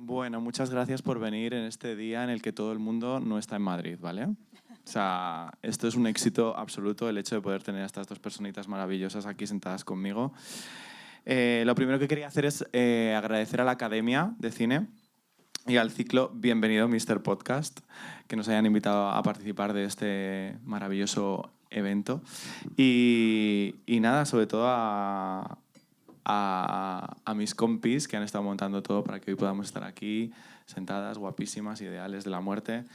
Bueno, muchas gracias por venir en este día en el que todo el mundo no está en Madrid, ¿vale? O sea, esto es un éxito absoluto, el hecho de poder tener a estas dos personitas maravillosas aquí sentadas conmigo. Lo primero que quería hacer es agradecer a la Academia de Cine y al ciclo Bienvenido Mr. Podcast, que nos hayan invitado a participar de este maravilloso evento. Y nada, sobre todo a mis compis que han estado montando todo para que hoy podamos estar aquí, sentadas, guapísimas, ideales de la muerte.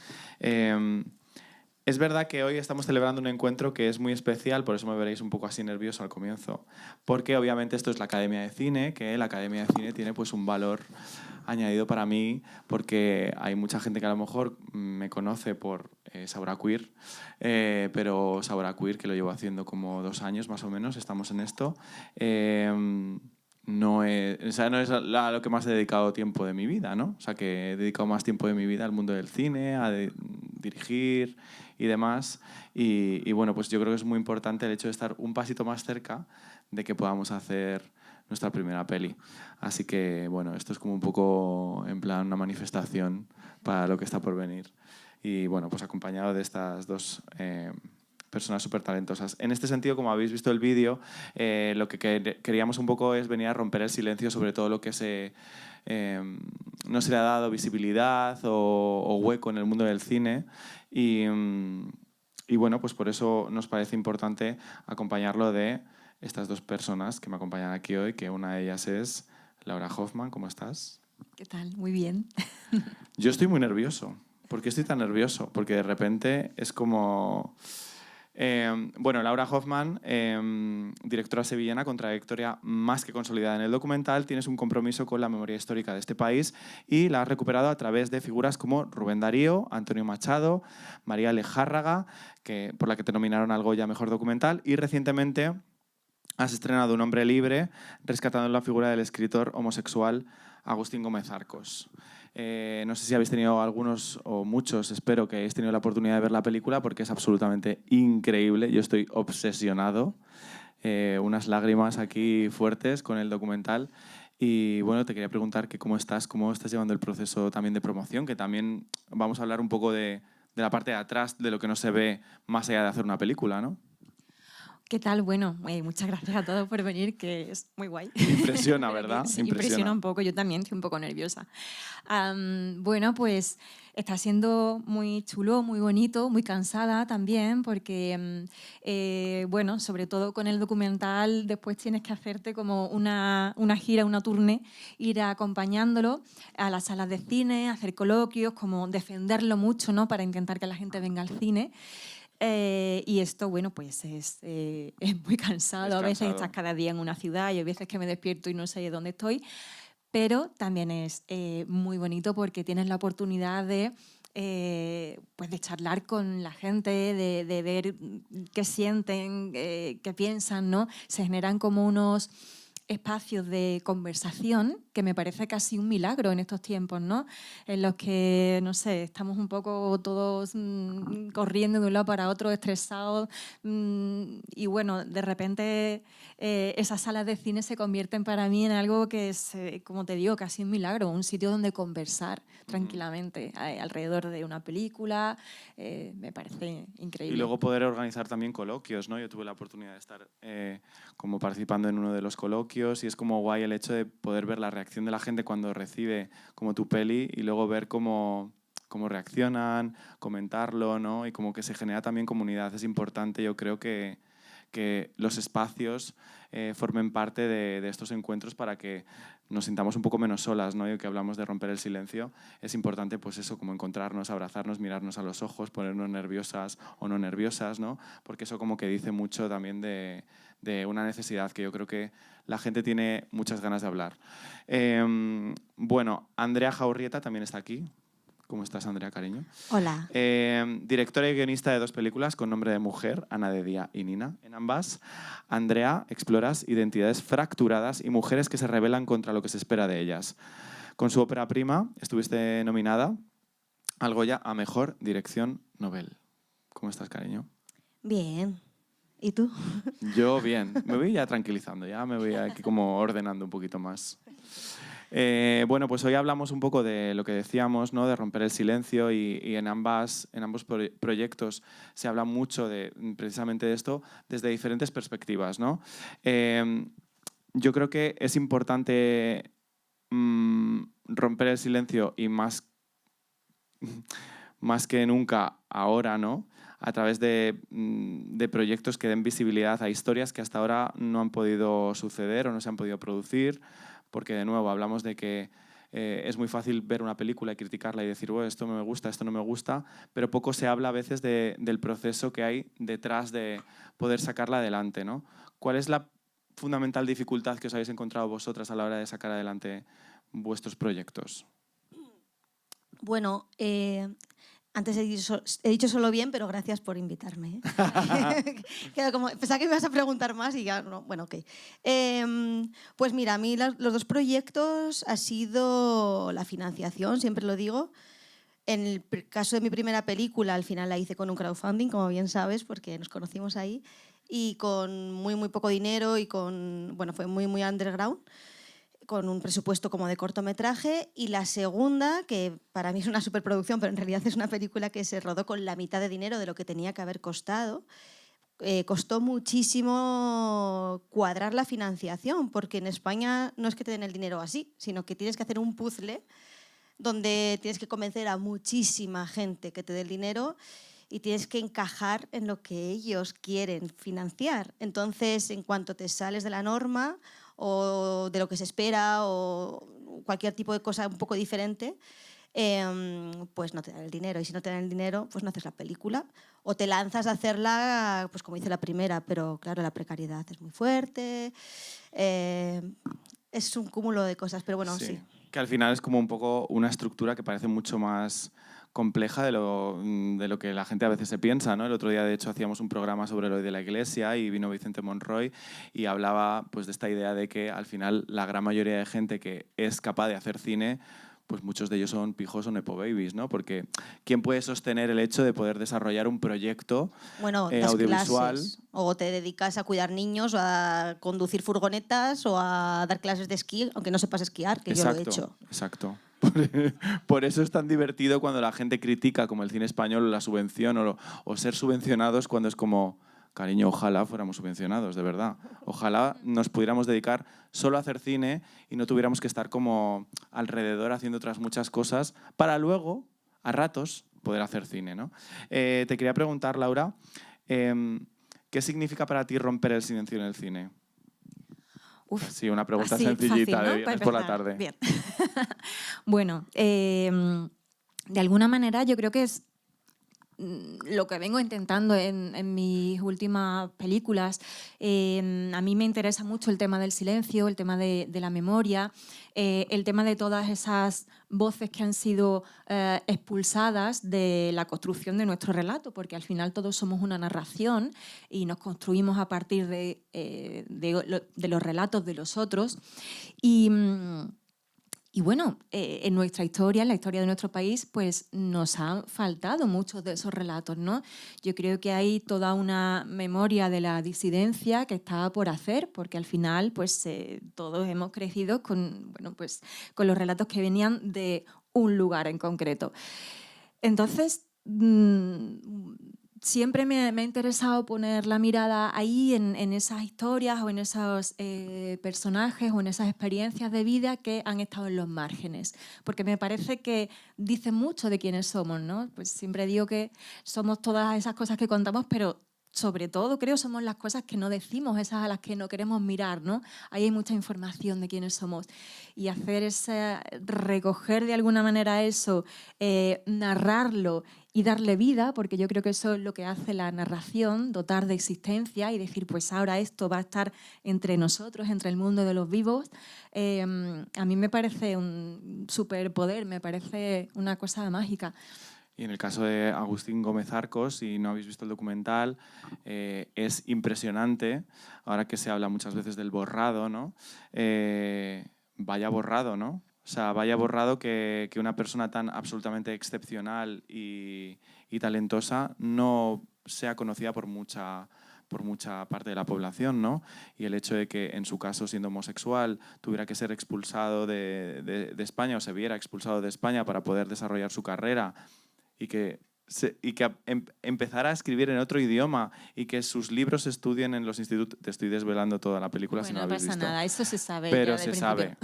Es verdad que hoy estamos celebrando un encuentro que es muy especial, por eso me veréis un poco así nervioso al comienzo, porque obviamente esto es la Academia de Cine, que la Academia de Cine tiene pues un valor añadido para mí, porque hay mucha gente que a lo mejor me conoce por Saura Queer, pero Saura Queer, que lo llevo haciendo como 2 años más o menos, estamos en esto, no es a lo que más he dedicado tiempo de mi vida, ¿no? O sea, que he dedicado más tiempo de mi vida al mundo del cine, a dirigir y demás. Y bueno, pues yo creo que es muy importante el hecho de estar un pasito más cerca de que podamos hacer nuestra primera peli. Así que, bueno, esto es como un poco en plan una manifestación para lo que está por venir. Y bueno, pues acompañado de estas dos personas súper talentosas. En este sentido, como habéis visto el vídeo, lo que queríamos un poco es venir a romper el silencio sobre todo lo que no se le ha dado visibilidad o hueco en el mundo del cine. Y bueno, pues por eso nos parece importante acompañarlo de estas dos personas que me acompañan aquí hoy, que una de ellas es Laura Hoffman. ¿Cómo estás? ¿Qué tal? Muy bien. Yo estoy muy nervioso. ¿Por qué estoy tan nervioso? Porque de repente es como... bueno, Laura Hoffman, directora sevillana con trayectoria más que consolidada en el documental, tienes un compromiso con la memoria histórica de este país y la has recuperado a través de figuras como Rubén Darío, Antonio Machado, María Lejárraga, por la que te nominaron al Goya Mejor Documental, y recientemente has estrenado Un hombre libre, rescatando la figura del escritor homosexual Agustín Gómez Arcos. No sé si habéis tenido algunos o muchos, espero que hayáis tenido la oportunidad de ver la película porque es absolutamente increíble. Yo estoy obsesionado. Unas lágrimas aquí fuertes con el documental. Y bueno, te quería preguntar que cómo estás llevando el proceso también de promoción, que también vamos a hablar un poco de la parte de atrás de lo que no se ve más allá de hacer una película, ¿no? ¿Qué tal? Bueno, muchas gracias a todos por venir, que es muy guay. Impresiona, ¿verdad? Sí, impresiona un poco. Yo también estoy un poco nerviosa. Bueno, pues está siendo muy chulo, muy bonito, muy cansada también, porque, bueno, sobre todo con el documental, después tienes que hacerte como una gira, una tournée, ir acompañándolo a las salas de cine, hacer coloquios, como defenderlo mucho, ¿no? Para intentar que la gente venga al cine. Y esto, bueno, pues es muy cansado. A veces estás cada día en una ciudad y hay veces que me despierto y no sé dónde estoy. Pero también es muy bonito porque tienes la oportunidad pues de charlar con la gente, de ver qué sienten, qué piensan, ¿no? Se generan como unos espacios de conversación que me parece casi un milagro en estos tiempos, ¿no? En los que, no sé, estamos un poco todos corriendo de un lado para otro, estresados, y bueno, de repente esas salas de cine se convierten para mí en algo que es, como te digo, casi un milagro, un sitio donde conversar tranquilamente alrededor de una película. Me parece increíble. Y luego poder organizar también coloquios, ¿no? Yo tuve la oportunidad de estar como participando en uno de los coloquios y es como guay el hecho de poder ver la reacción de la gente cuando recibe como tu peli y luego ver cómo reaccionan, comentarlo, ¿no? Y como que se genera también comunidad. Es importante, yo creo que los espacios formen parte de estos encuentros para que nos sintamos un poco menos solas, ¿no? Y que hablamos de romper el silencio. Es importante, pues eso, como encontrarnos, abrazarnos, mirarnos a los ojos, ponernos nerviosas o no nerviosas, ¿no? Porque eso como que dice mucho también de una necesidad que yo creo que la gente tiene muchas ganas de hablar. Bueno, Andrea Jaurrieta también está aquí. ¿Cómo estás, Andrea, cariño? Hola. Directora y guionista de 2 películas con nombre de mujer, Ana de Día y Nina. En ambas, Andrea, exploras identidades fracturadas y mujeres que se rebelan contra lo que se espera de ellas. Con su ópera prima estuviste nominada al Goya a Mejor Dirección Nobel. ¿Cómo estás, cariño? Bien. ¿Y tú? Yo bien. Me voy ya tranquilizando, ya me voy aquí como ordenando un poquito más. Bueno, pues hoy hablamos un poco de lo que decíamos, ¿no? De romper el silencio y en ambos proyectos se habla mucho precisamente de esto desde diferentes perspectivas, ¿no? Yo creo que es importante romper el silencio y más que nunca ahora, ¿no? A través de proyectos que den visibilidad a historias que hasta ahora no han podido suceder o no se han podido producir, porque de nuevo hablamos de que es muy fácil ver una película y criticarla y decir, bueno, esto me gusta, esto no me gusta, pero poco se habla a veces del proceso que hay detrás de poder sacarla adelante, ¿no? ¿Cuál es la fundamental dificultad que os habéis encontrado vosotras a la hora de sacar adelante vuestros proyectos? Bueno, antes he dicho solo bien, pero gracias por invitarme. Pensaba que me ibas a preguntar más y ya no. Bueno, ok. Pues mira, a mí los dos proyectos ha sido la financiación, siempre lo digo. En el caso de mi primera película, al final la hice con un crowdfunding, como bien sabes, porque nos conocimos ahí, y con muy, muy poco dinero y fue muy, muy underground, con un presupuesto como de cortometraje. Y la segunda, que para mí es una superproducción, pero en realidad es una película que se rodó con la mitad de dinero de lo que tenía que haber costado. Costó muchísimo cuadrar la financiación, porque en España no es que te den el dinero así, sino que tienes que hacer un puzzle donde tienes que convencer a muchísima gente que te dé el dinero y tienes que encajar en lo que ellos quieren financiar. Entonces, en cuanto te sales de la norma o de lo que se espera o cualquier tipo de cosa un poco diferente, pues no te dan el dinero. Y si no te dan el dinero, pues no haces la película. O te lanzas a hacerla, pues como hice la primera, pero claro, la precariedad es muy fuerte. Es un cúmulo de cosas, pero bueno, sí. Que al final es como un poco una estructura que parece mucho más compleja de lo que la gente a veces se piensa, ¿no? El otro día, de hecho, hacíamos un programa sobre lo de la Iglesia y vino Vicente Monroy y hablaba pues, de esta idea de que al final la gran mayoría de gente que es capaz de hacer cine, pues muchos de ellos son pijos o nepo babies, ¿no? Porque ¿quién puede sostener el hecho de poder desarrollar un proyecto audiovisual? Clases, o te dedicas a cuidar niños, o a conducir furgonetas, o a dar clases de esquí, aunque no sepas esquiar, que exacto, yo lo he hecho. Exacto. Por eso es tan divertido cuando la gente critica como el cine español la subvención o ser subvencionados, cuando es como, cariño, ojalá fuéramos subvencionados, de verdad. Ojalá nos pudiéramos dedicar solo a hacer cine y no tuviéramos que estar como alrededor haciendo otras muchas cosas para luego, a ratos, poder hacer cine, ¿no? Te quería preguntar, Laura, ¿qué significa para ti romper el silencio en el cine? Sí, una pregunta sencillita, fácil, ¿no? De viernes por la tarde. Bien. Bueno, de alguna manera yo creo que es lo que vengo intentando en mis últimas películas. A mí me interesa mucho el tema del silencio, el tema de la memoria, el tema de todas esas voces que han sido expulsadas de la construcción de nuestro relato, porque al final todos somos una narración y nos construimos a partir de los relatos de los otros. Y bueno, en nuestra historia, en la historia de nuestro país, pues nos han faltado muchos de esos relatos, ¿no? Yo creo que hay toda una memoria de la disidencia que está por hacer, porque al final, pues todos hemos crecido con los relatos que venían de un lugar en concreto. Entonces, siempre me ha interesado poner la mirada ahí en esas historias o en esos personajes o en esas experiencias de vida que han estado en los márgenes, porque me parece que dicen mucho de quiénes somos, ¿no? Pues siempre digo que somos todas esas cosas que contamos, pero sobre todo creo somos las cosas que no decimos, esas a las que no queremos mirar, ¿no? Ahí hay mucha información de quiénes somos y recoger de alguna manera eso, narrarlo y darle vida, porque yo creo que eso es lo que hace la narración, dotar de existencia y decir, pues ahora esto va a estar entre nosotros, entre el mundo de los vivos. A mí me parece un superpoder, me parece una cosa mágica. Y en el caso de Agustín Gómez Arcos, si no habéis visto el documental, es impresionante, ahora que se habla muchas veces del borrado, ¿no? Vaya borrado, ¿no? O sea, vaya borrado que una persona tan absolutamente excepcional y talentosa no sea conocida por mucha por mucha parte de la población, ¿no? Y el hecho de que, en su caso, siendo homosexual, tuviera que ser expulsado de España o se viera expulsado de España para poder desarrollar su carrera y que empezara a escribir en otro idioma y que sus libros se estudien en los institutos. Te estoy desvelando toda la película, Bueno, si no la no habéis pasa visto. nada, eso se sabe. Pero ya se de sabe.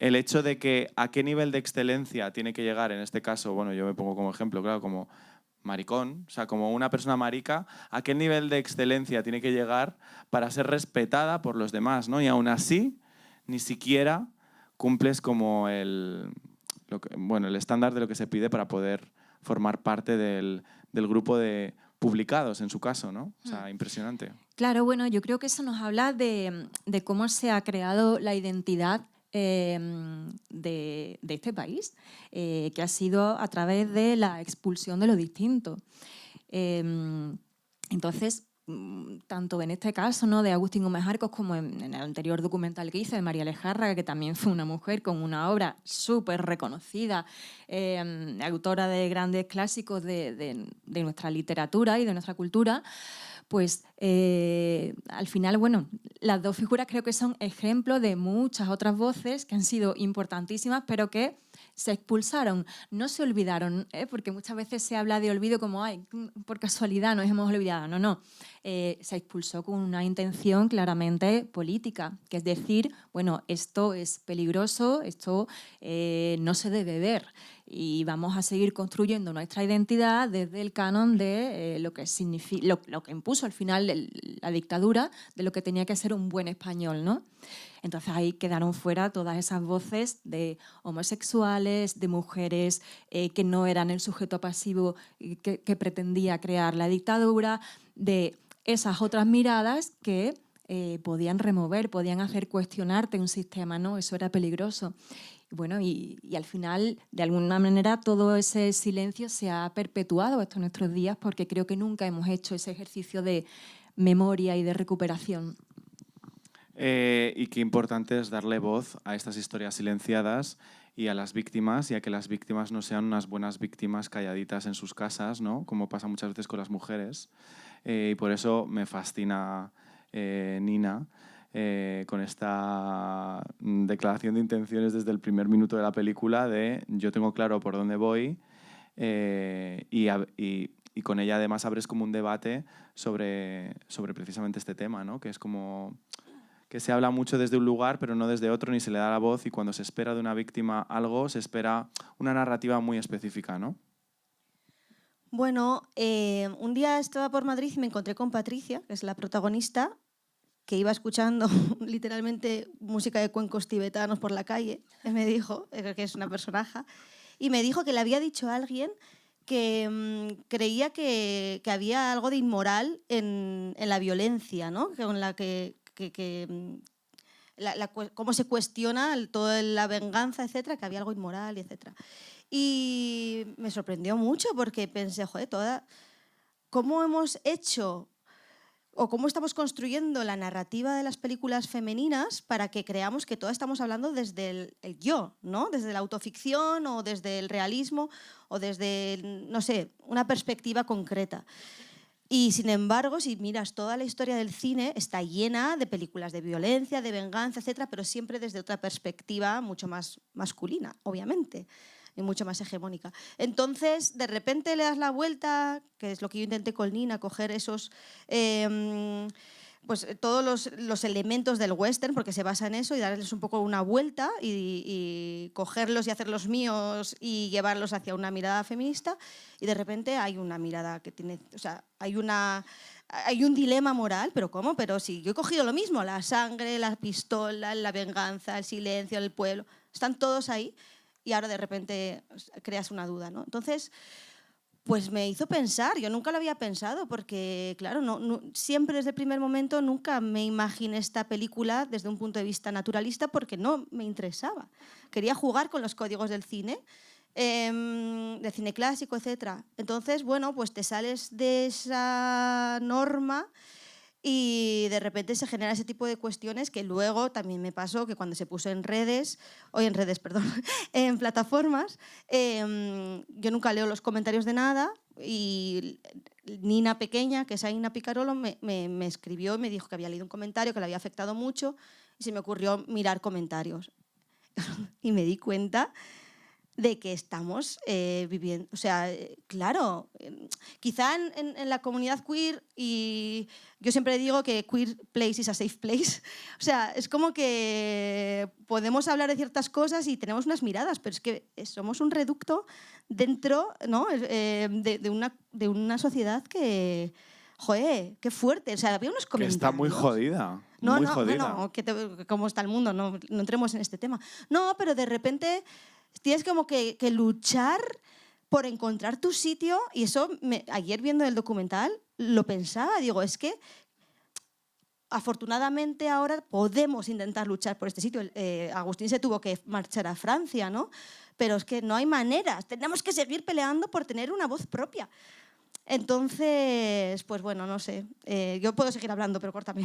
El hecho de que a qué nivel de excelencia tiene que llegar, en este caso, bueno, yo me pongo como ejemplo, claro, como maricón, o sea, como una persona marica, a qué nivel de excelencia tiene que llegar para ser respetada por los demás, ¿no? Y aún así, ni siquiera cumples como el estándar de lo que se pide para poder formar parte del grupo de publicados, en su caso, ¿no? O sea, impresionante. Claro, bueno, yo creo que eso nos habla de cómo se ha creado la identidad de este país, que ha sido a través de la expulsión de lo distinto. Entonces, tanto en este caso, ¿no?, de Agustín Gómez Arcos, como en el anterior documental que hice de María Lejarra, que también fue una mujer con una obra súper reconocida, autora de grandes clásicos de nuestra literatura y de nuestra cultura, pues al final, bueno, las dos figuras creo que son ejemplos de muchas otras voces que han sido importantísimas, pero que se expulsaron, no se olvidaron, porque muchas veces se habla de olvido como, ay, por casualidad nos hemos olvidado. No, no. Se expulsó con una intención claramente política, que es decir, bueno, esto es peligroso, esto no se debe ver y vamos a seguir construyendo nuestra identidad desde el canon de lo que impuso al final la dictadura, de lo que tenía que ser un buen español, ¿no? Entonces ahí quedaron fuera todas esas voces de homosexuales, de mujeres que no eran el sujeto pasivo que pretendía crear la dictadura, de esas otras miradas que podían remover, podían hacer cuestionarte un sistema, ¿no? Eso era peligroso. Bueno, y al final, de alguna manera, todo ese silencio se ha perpetuado hasta nuestros días porque creo que nunca hemos hecho ese ejercicio de memoria y de recuperación. Y qué importante es darle voz a estas historias silenciadas y a las víctimas, y a que las víctimas no sean unas buenas víctimas calladitas en sus casas, ¿no? Como pasa muchas veces con las mujeres. Y por eso me fascina Nina, con esta declaración de intenciones desde el primer minuto de la película de yo tengo claro por dónde voy, y con ella además abres como un debate sobre precisamente este tema, ¿no? Que es como que se habla mucho desde un lugar pero no desde otro, ni se le da la voz, y cuando se espera de una víctima algo, se espera una narrativa muy específica, ¿no? Bueno, un día estaba por Madrid y me encontré con Patricia, que es la protagonista, que iba escuchando literalmente música de cuencos tibetanos por la calle, me dijo, que es una personaje, y me dijo que le había dicho a alguien que creía que había algo de inmoral en la violencia, ¿no? Con la cómo se cuestiona toda la venganza, etcétera, que había algo inmoral, etcétera. Y me sorprendió mucho porque pensé, joder, ¿cómo hemos hecho o cómo estamos construyendo la narrativa de las películas femeninas para que creamos que todas estamos hablando desde el yo, ¿no? Desde la autoficción o desde el realismo o desde, no sé, una perspectiva concreta? Y sin embargo, si miras toda la historia del cine, está llena de películas de violencia, de venganza, etcétera, pero siempre desde otra perspectiva mucho más masculina, obviamente, y mucho más hegemónica. Entonces, de repente le das la vuelta, que es lo que yo intenté con Nina, coger esos... pues todos los elementos del western, porque se basa en eso, y darles un poco una vuelta y cogerlos y hacerlos míos y llevarlos hacia una mirada feminista, y de repente hay una mirada que tiene, o sea, hay un dilema moral, pero ¿cómo? Pero si yo he cogido lo mismo, la sangre, la pistola, la venganza, el silencio, el pueblo, están todos ahí, y ahora de repente creas una duda, ¿no? Entonces, pues me hizo pensar, yo nunca lo había pensado, porque claro, siempre desde el primer momento nunca me imaginé esta película desde un punto de vista naturalista porque no me interesaba. Quería jugar con los códigos del cine clásico, etc. Entonces, bueno, pues te sales de esa norma y de repente se genera ese tipo de cuestiones que luego también me pasó que cuando se puso en plataformas, yo nunca leo los comentarios de nada, y Nina pequeña, que es Aina Picarolo, me escribió y me dijo que había leído un comentario que le había afectado mucho y se me ocurrió mirar comentarios. Y me di cuenta de que estamos viviendo, o sea, claro, quizá en la comunidad queer, y yo siempre digo que queer place is a safe place, o sea, es como que podemos hablar de ciertas cosas y tenemos unas miradas, pero es que somos un reducto dentro, ¿no? de una sociedad que, joder, qué fuerte, o sea, había unos Que comentarios. está muy jodida. No, muy no, jodida. no, cómo está el mundo, no entremos en este tema. No, pero de repente tienes como que luchar por encontrar tu sitio, y eso, ayer viendo el documental lo pensaba, digo, es que afortunadamente ahora podemos intentar luchar por este sitio. Agustín se tuvo que marchar a Francia, ¿no? Pero es que no hay maneras, tenemos que seguir peleando por tener una voz propia. Entonces, pues bueno, no sé. Yo puedo seguir hablando, pero córtame.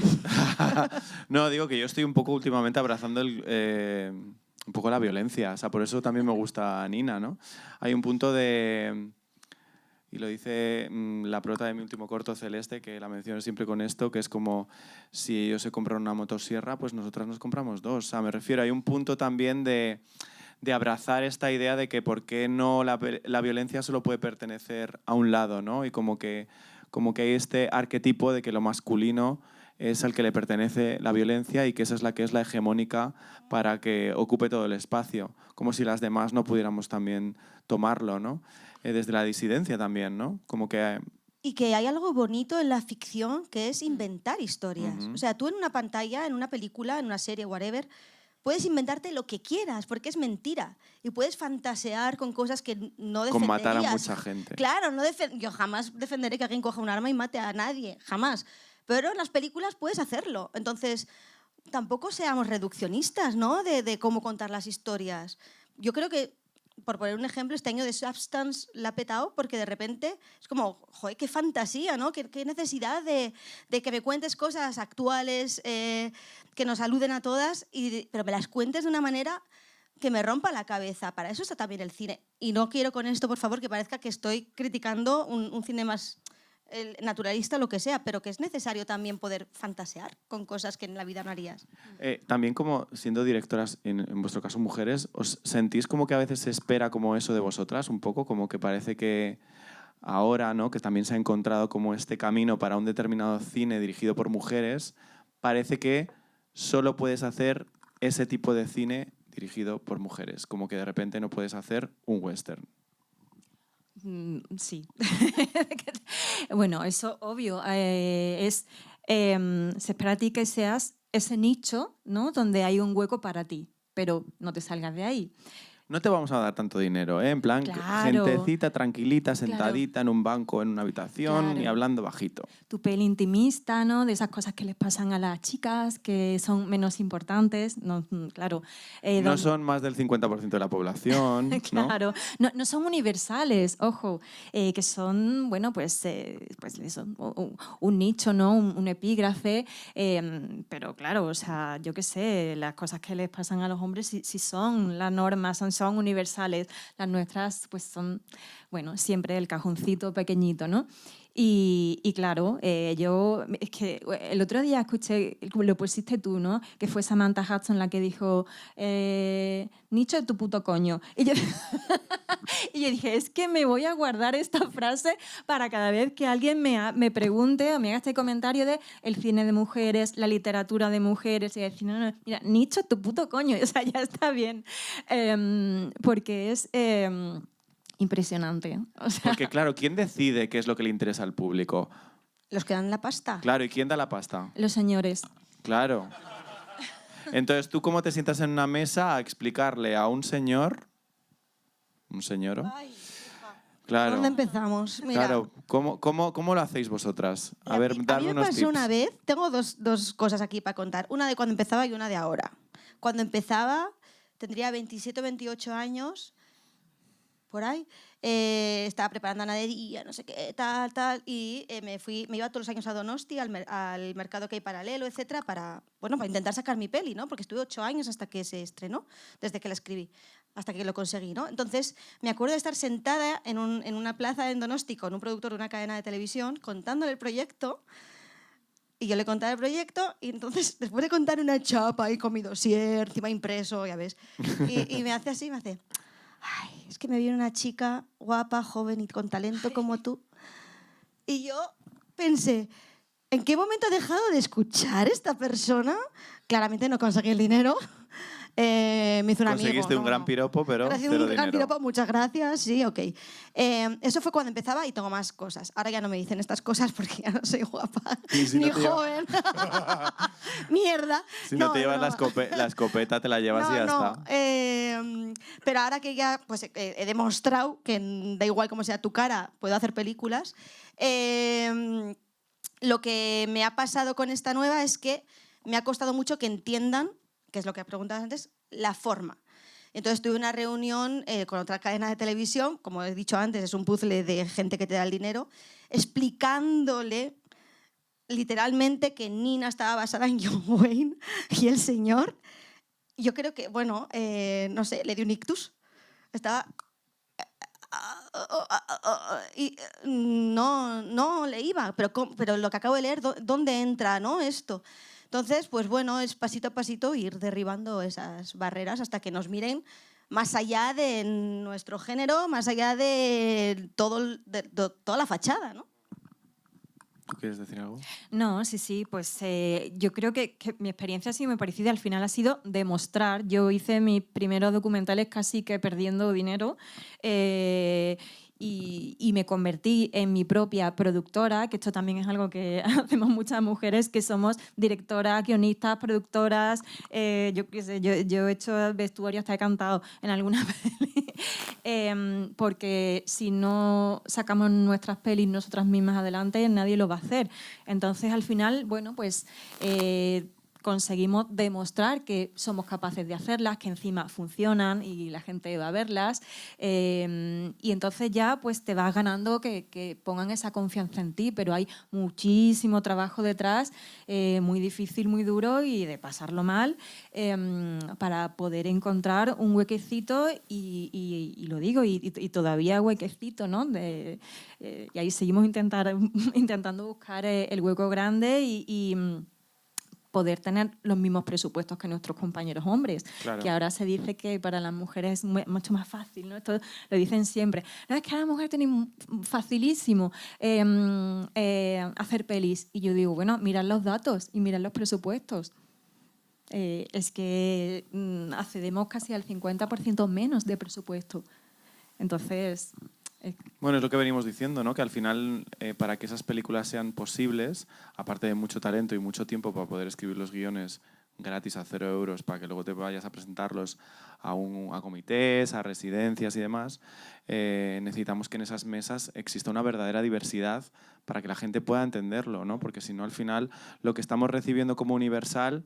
No, digo que yo estoy un poco últimamente abrazando un poco la violencia. O sea, por eso también me gusta Nina, ¿no? Hay un punto de... Y lo dice la prota de mi último corto, Celeste, que la menciono siempre con esto, que es como si ellos se compran una motosierra, pues nosotras nos compramos dos. O sea, me refiero, hay un punto también de abrazar esta idea de que por qué no la violencia solo puede pertenecer a un lado, ¿no? Y como que hay este arquetipo de que lo masculino es al que le pertenece la violencia y que esa es la que es la hegemónica para que ocupe todo el espacio, como si las demás no pudiéramos también tomarlo, ¿no? Desde la disidencia también, ¿no? Como que... Y que hay algo bonito en la ficción, que es inventar historias. O sea, tú en una pantalla, en una película, en una serie, whatever, puedes inventarte lo que quieras, porque es mentira. Y puedes fantasear con cosas que no defenderías. Con matar a mucha gente. Claro, yo jamás defenderé que alguien coja un arma y mate a nadie, jamás. Pero en las películas puedes hacerlo. Entonces, tampoco seamos reduccionistas, ¿no? De cómo contar las historias. Yo creo que, por poner un ejemplo, este año de Substance la ha petado porque de repente es como, joder, qué fantasía, ¿no? Qué necesidad de que me cuentes cosas actuales que nos aluden a todas, pero me las cuentes de una manera que me rompa la cabeza. Para eso está también el cine. Y no quiero con esto, por favor, que parezca que estoy criticando un cine más naturalista, lo que sea, pero que es necesario también poder fantasear con cosas que en la vida no harías. También, como siendo directoras, en vuestro caso mujeres, ¿os sentís como que a veces se espera como eso de vosotras? Un poco como que parece que ahora, ¿no?, que también se ha encontrado como este camino para un determinado cine dirigido por mujeres, parece que solo puedes hacer ese tipo de cine dirigido por mujeres, como que de repente no puedes hacer un western. Sí. Bueno, eso obvio. Se espera a ti que seas ese nicho, ¿no?, donde hay un hueco para ti, pero no te salgas de ahí. No te vamos a dar tanto dinero, ¿eh? En plan, Claro. gentecita, tranquilita, sentadita en un banco, en una habitación, Claro. y hablando bajito. Tu peli intimista, ¿no?, de esas cosas que les pasan a las chicas, que son menos importantes, no, claro. No son más del 50% de la población, ¿no? Claro, no son universales, ojo, que son, bueno, pues eso, un nicho, ¿no?, un epígrafe, pero claro, o sea, yo qué sé, las cosas que les pasan a los hombres sí son la norma, son universales. Las nuestras, pues son, bueno, siempre el cajoncito pequeñito, ¿no? Y claro, yo, es que el otro día escuché, lo pusiste tú, ¿no?, que fue Samantha Hudson la que dijo, nicho de tu puto coño. Y yo, y yo dije, es que me voy a guardar esta frase para cada vez que alguien me pregunte o me haga este comentario de el cine de mujeres, la literatura de mujeres, y decir, no, mira, nicho de tu puto coño, o sea, ya está bien. Porque es... impresionante. O sea, Porque claro, ¿quién decide qué es lo que le interesa al público? Los que dan la pasta. Claro, ¿y quién da la pasta? los señores. Claro. Entonces, ¿tú cómo te sientas en una mesa a explicarle a un señor, un señor, claro, ¿Dónde empezamos? Mira, claro, ¿cómo lo hacéis vosotras? A ver, a mí dadme me unos pasó tips. una vez, tengo dos cosas aquí para contar, una de cuando empezaba y una de ahora. Cuando empezaba, tendría 27 o 28 años, por ahí, estaba preparando ganadería, no sé qué, tal, y me iba todos los años a Donosti, al mercado que hay paralelo, etcétera, para intentar sacar mi peli, ¿no? Porque estuve 8 años hasta que se estrenó, desde que la escribí. hasta que lo conseguí, ¿no? Entonces, me acuerdo de estar sentada en una plaza en Donosti con un productor de una cadena de televisión contándole el proyecto, y yo le contaba el proyecto, y entonces, después de contar una chapa ahí con mi dossier, encima impreso, ya ves, y me hace así, me hace, ay, es que me viene una chica guapa, joven y con talento como tú. Y yo pensé, ¿en qué momento he dejado de escuchar a esta persona? Claramente no conseguí el dinero. Me hizo un amigo. Conseguiste un gran piropo, pero Gracias, cero un gran dinero. piropo, muchas gracias, sí, ok. Eso fue cuando empezaba y tengo más cosas. Ahora ya no me dicen estas cosas porque ya no soy guapa, Y si ni no te lleva- joven. Mierda. Si no te llevas la escopeta, te la llevas y ya está. Pero ahora que ya pues, he demostrado que da igual cómo sea tu cara, puedo hacer películas, lo que me ha pasado con esta nueva es que me ha costado mucho que entiendan, que es lo que preguntabas antes, la forma. Entonces tuve una reunión con otra cadena de televisión, como he dicho antes, es un puzzle de gente que te da el dinero, explicándole literalmente que Nina estaba basada en John Wayne y el señor, yo creo que, bueno, no sé, le dio un ictus. Estaba... y no le iba, pero lo que acabo de leer, ¿dónde entra, no, esto? Entonces, pues bueno, es pasito a pasito ir derribando esas barreras hasta que nos miren más allá de nuestro género, más allá de toda la fachada, ¿no? ¿Tú quieres decir algo? No, sí, pues yo creo que mi experiencia ha sido muy parecida. Al final ha sido demostrar. Yo hice mis primeros documentales casi que perdiendo dinero y me convertí en mi propia productora, que esto también es algo que hacemos muchas mujeres, que somos directoras, guionistas, productoras. Yo qué sé, yo he hecho vestuario, hasta he cantado en alguna peli. Porque si no sacamos nuestras pelis nosotras mismas adelante, nadie lo va a hacer. Entonces, al final, bueno, pues conseguimos demostrar que somos capaces de hacerlas, que encima funcionan y la gente va a verlas. Y entonces ya pues te vas ganando que pongan esa confianza en ti, pero hay muchísimo trabajo detrás, muy difícil, muy duro y de pasarlo mal, para poder encontrar un huequecito y lo digo, y todavía huequecito, ¿no? Y ahí seguimos intentando buscar el hueco grande y poder tener los mismos presupuestos que nuestros compañeros hombres, Claro. que ahora se dice que para las mujeres es mucho más fácil, ¿no? Esto lo dicen siempre. No, es que a la mujer tiene facilísimo hacer pelis. Y yo digo, bueno, mirad los datos y mirad los presupuestos. Es que accedemos casi al 50% menos de presupuesto. Entonces... Bueno, es lo que venimos diciendo, ¿no? Que al final, para que esas películas sean posibles, aparte de mucho talento y mucho tiempo para poder escribir los guiones gratis a 0 euros, para que luego te vayas a presentarlos a comités, a residencias y demás, necesitamos que en esas mesas exista una verdadera diversidad para que la gente pueda entenderlo, ¿no? Porque si no, al final, lo que estamos recibiendo como universal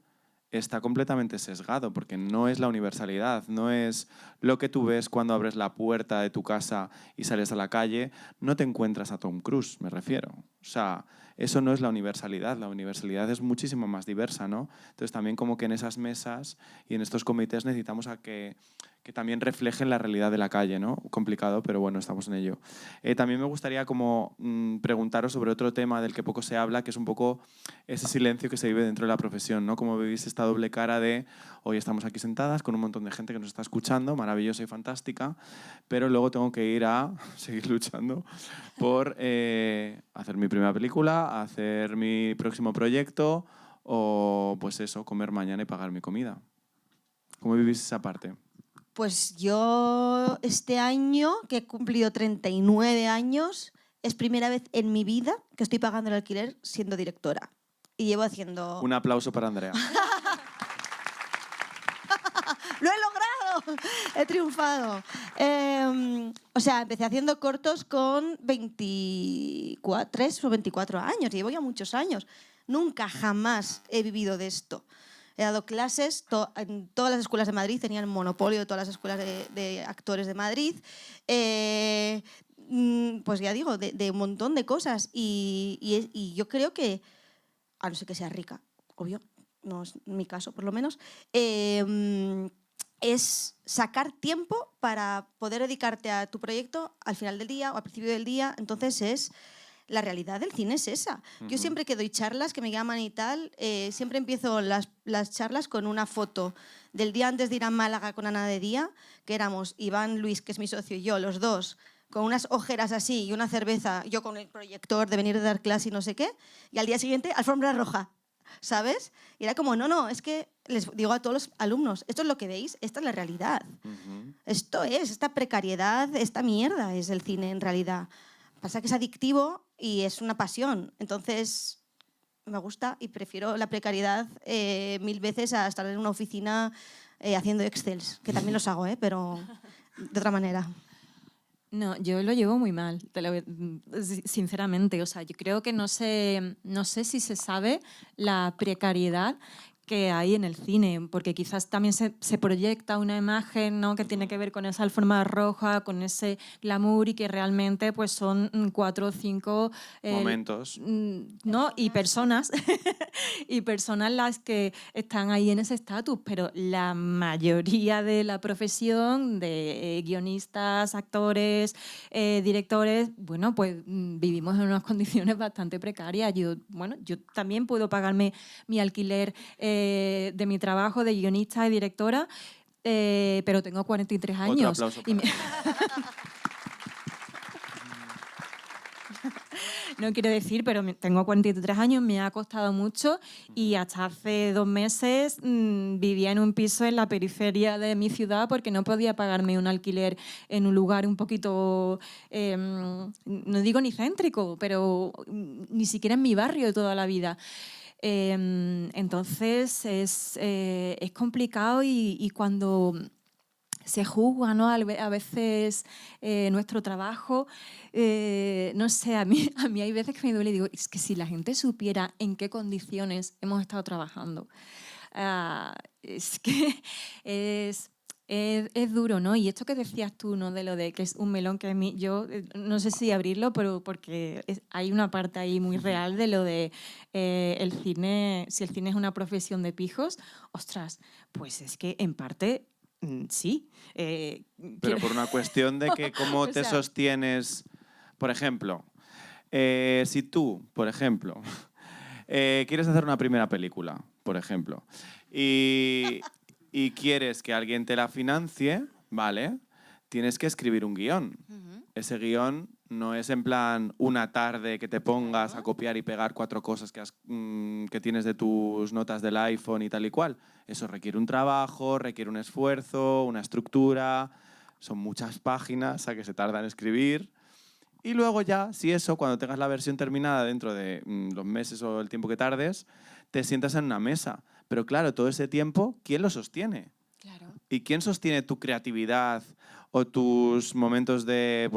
está completamente sesgado, porque no es la universalidad, no es lo que tú ves cuando abres la puerta de tu casa y sales a la calle, no te encuentras a Tom Cruise, me refiero. O sea, eso no es la universalidad es muchísimo más diversa, ¿no? Entonces también como que en esas mesas y en estos comités necesitamos a que también reflejen la realidad de la calle, ¿no? Complicado, pero bueno, estamos en ello. También me gustaría como preguntaros sobre otro tema del que poco se habla, que es un poco ese silencio que se vive dentro de la profesión, ¿no? Como vivís esta doble cara de hoy estamos aquí sentadas con un montón de gente que nos está escuchando, maravillosa y fantástica, pero luego tengo que ir a seguir luchando por hacer mi primera película, hacer mi próximo proyecto o pues eso, comer mañana y pagar mi comida. ¿Cómo vivís esa parte? Pues yo este año, que he cumplido 39 años, es primera vez en mi vida que estoy pagando el alquiler siendo directora. Y llevo haciendo... Un aplauso para Andrea. ¡Lo he logrado! He triunfado. O sea, empecé haciendo cortos con 23 o 24 años. Llevo ya muchos años. Nunca, jamás he vivido de esto. He dado clases en todas las escuelas de Madrid, tenía el monopolio de todas las escuelas de actores de Madrid. Pues ya digo, de un montón de cosas. Y yo creo que, a no ser que sea rica, obvio, no es mi caso por lo menos, es sacar tiempo para poder dedicarte a tu proyecto al final del día o al principio del día. Entonces es... La realidad del cine es esa. Yo siempre que doy charlas, que me llaman y tal, siempre empiezo las charlas con una foto del día antes de ir a Málaga con Ana de Día, que éramos Iván Luis, que es mi socio, y yo, los dos, con unas ojeras así y una cerveza, yo con el proyector de venir de dar clase y no sé qué, y al día siguiente, alfombra roja, ¿sabes? Y era como, no, es que les digo a todos los alumnos, esto es lo que veis, esta es la realidad. Esto es, esta precariedad, esta mierda es el cine en realidad. Pasa que es adictivo y es una pasión. Entonces, me gusta y prefiero la precariedad 1000 veces a estar en una oficina haciendo Excels, que también los hago, pero de otra manera. No, yo lo llevo muy mal, sinceramente. O sea, yo creo que no sé si se sabe la precariedad que hay en el cine, porque quizás también se proyecta una imagen, ¿no?, que tiene que ver con esa alfombra roja, con ese glamour, y que realmente pues son 4 o 5 momentos, ¿no? Y personas y personas las que están ahí en ese estatus, pero la mayoría de la profesión de guionistas, actores, directores, bueno, pues vivimos en unas condiciones bastante precarias. Yo también puedo pagarme mi alquiler de mi trabajo de guionista y directora, pero tengo 43 años. Otro aplauso No quiero decir, pero tengo 43 años, me ha costado mucho, y hasta hace 2 meses vivía en un piso en la periferia de mi ciudad porque no podía pagarme un alquiler en un lugar un poquito, no digo ni céntrico, pero ni siquiera en mi barrio de toda la vida. Entonces es complicado, y cuando se juzga, ¿no?, a veces nuestro trabajo, no sé, a mí hay veces que me duele y digo, es que si la gente supiera en qué condiciones hemos estado trabajando, es que es duro, ¿no? Y esto que decías tú, ¿no?, de lo de que es un melón, que yo no sé si abrirlo, pero porque hay una parte ahí muy real de lo de el cine, si el cine es una profesión de pijos, ostras, pues es que en parte sí. Pero por una cuestión de que cómo te sostienes, por ejemplo, si tú, por ejemplo, quieres hacer una primera película, por ejemplo, y quieres que alguien te la financie, ¿vale? Tienes que escribir un guión. Ese guión no es en plan una tarde que te pongas a copiar y pegar 4 cosas que tienes de tus notas del iPhone y tal y cual. Eso requiere un trabajo, requiere un esfuerzo, una estructura, son muchas páginas a que se tarda en escribir. Y luego ya, si eso, cuando tengas la versión terminada dentro de los meses o el tiempo que tardes, te sientas en una mesa. Pero claro, todo ese tiempo, ¿quién lo sostiene? Claro. ¿Y quién sostiene tu creatividad o tus momentos de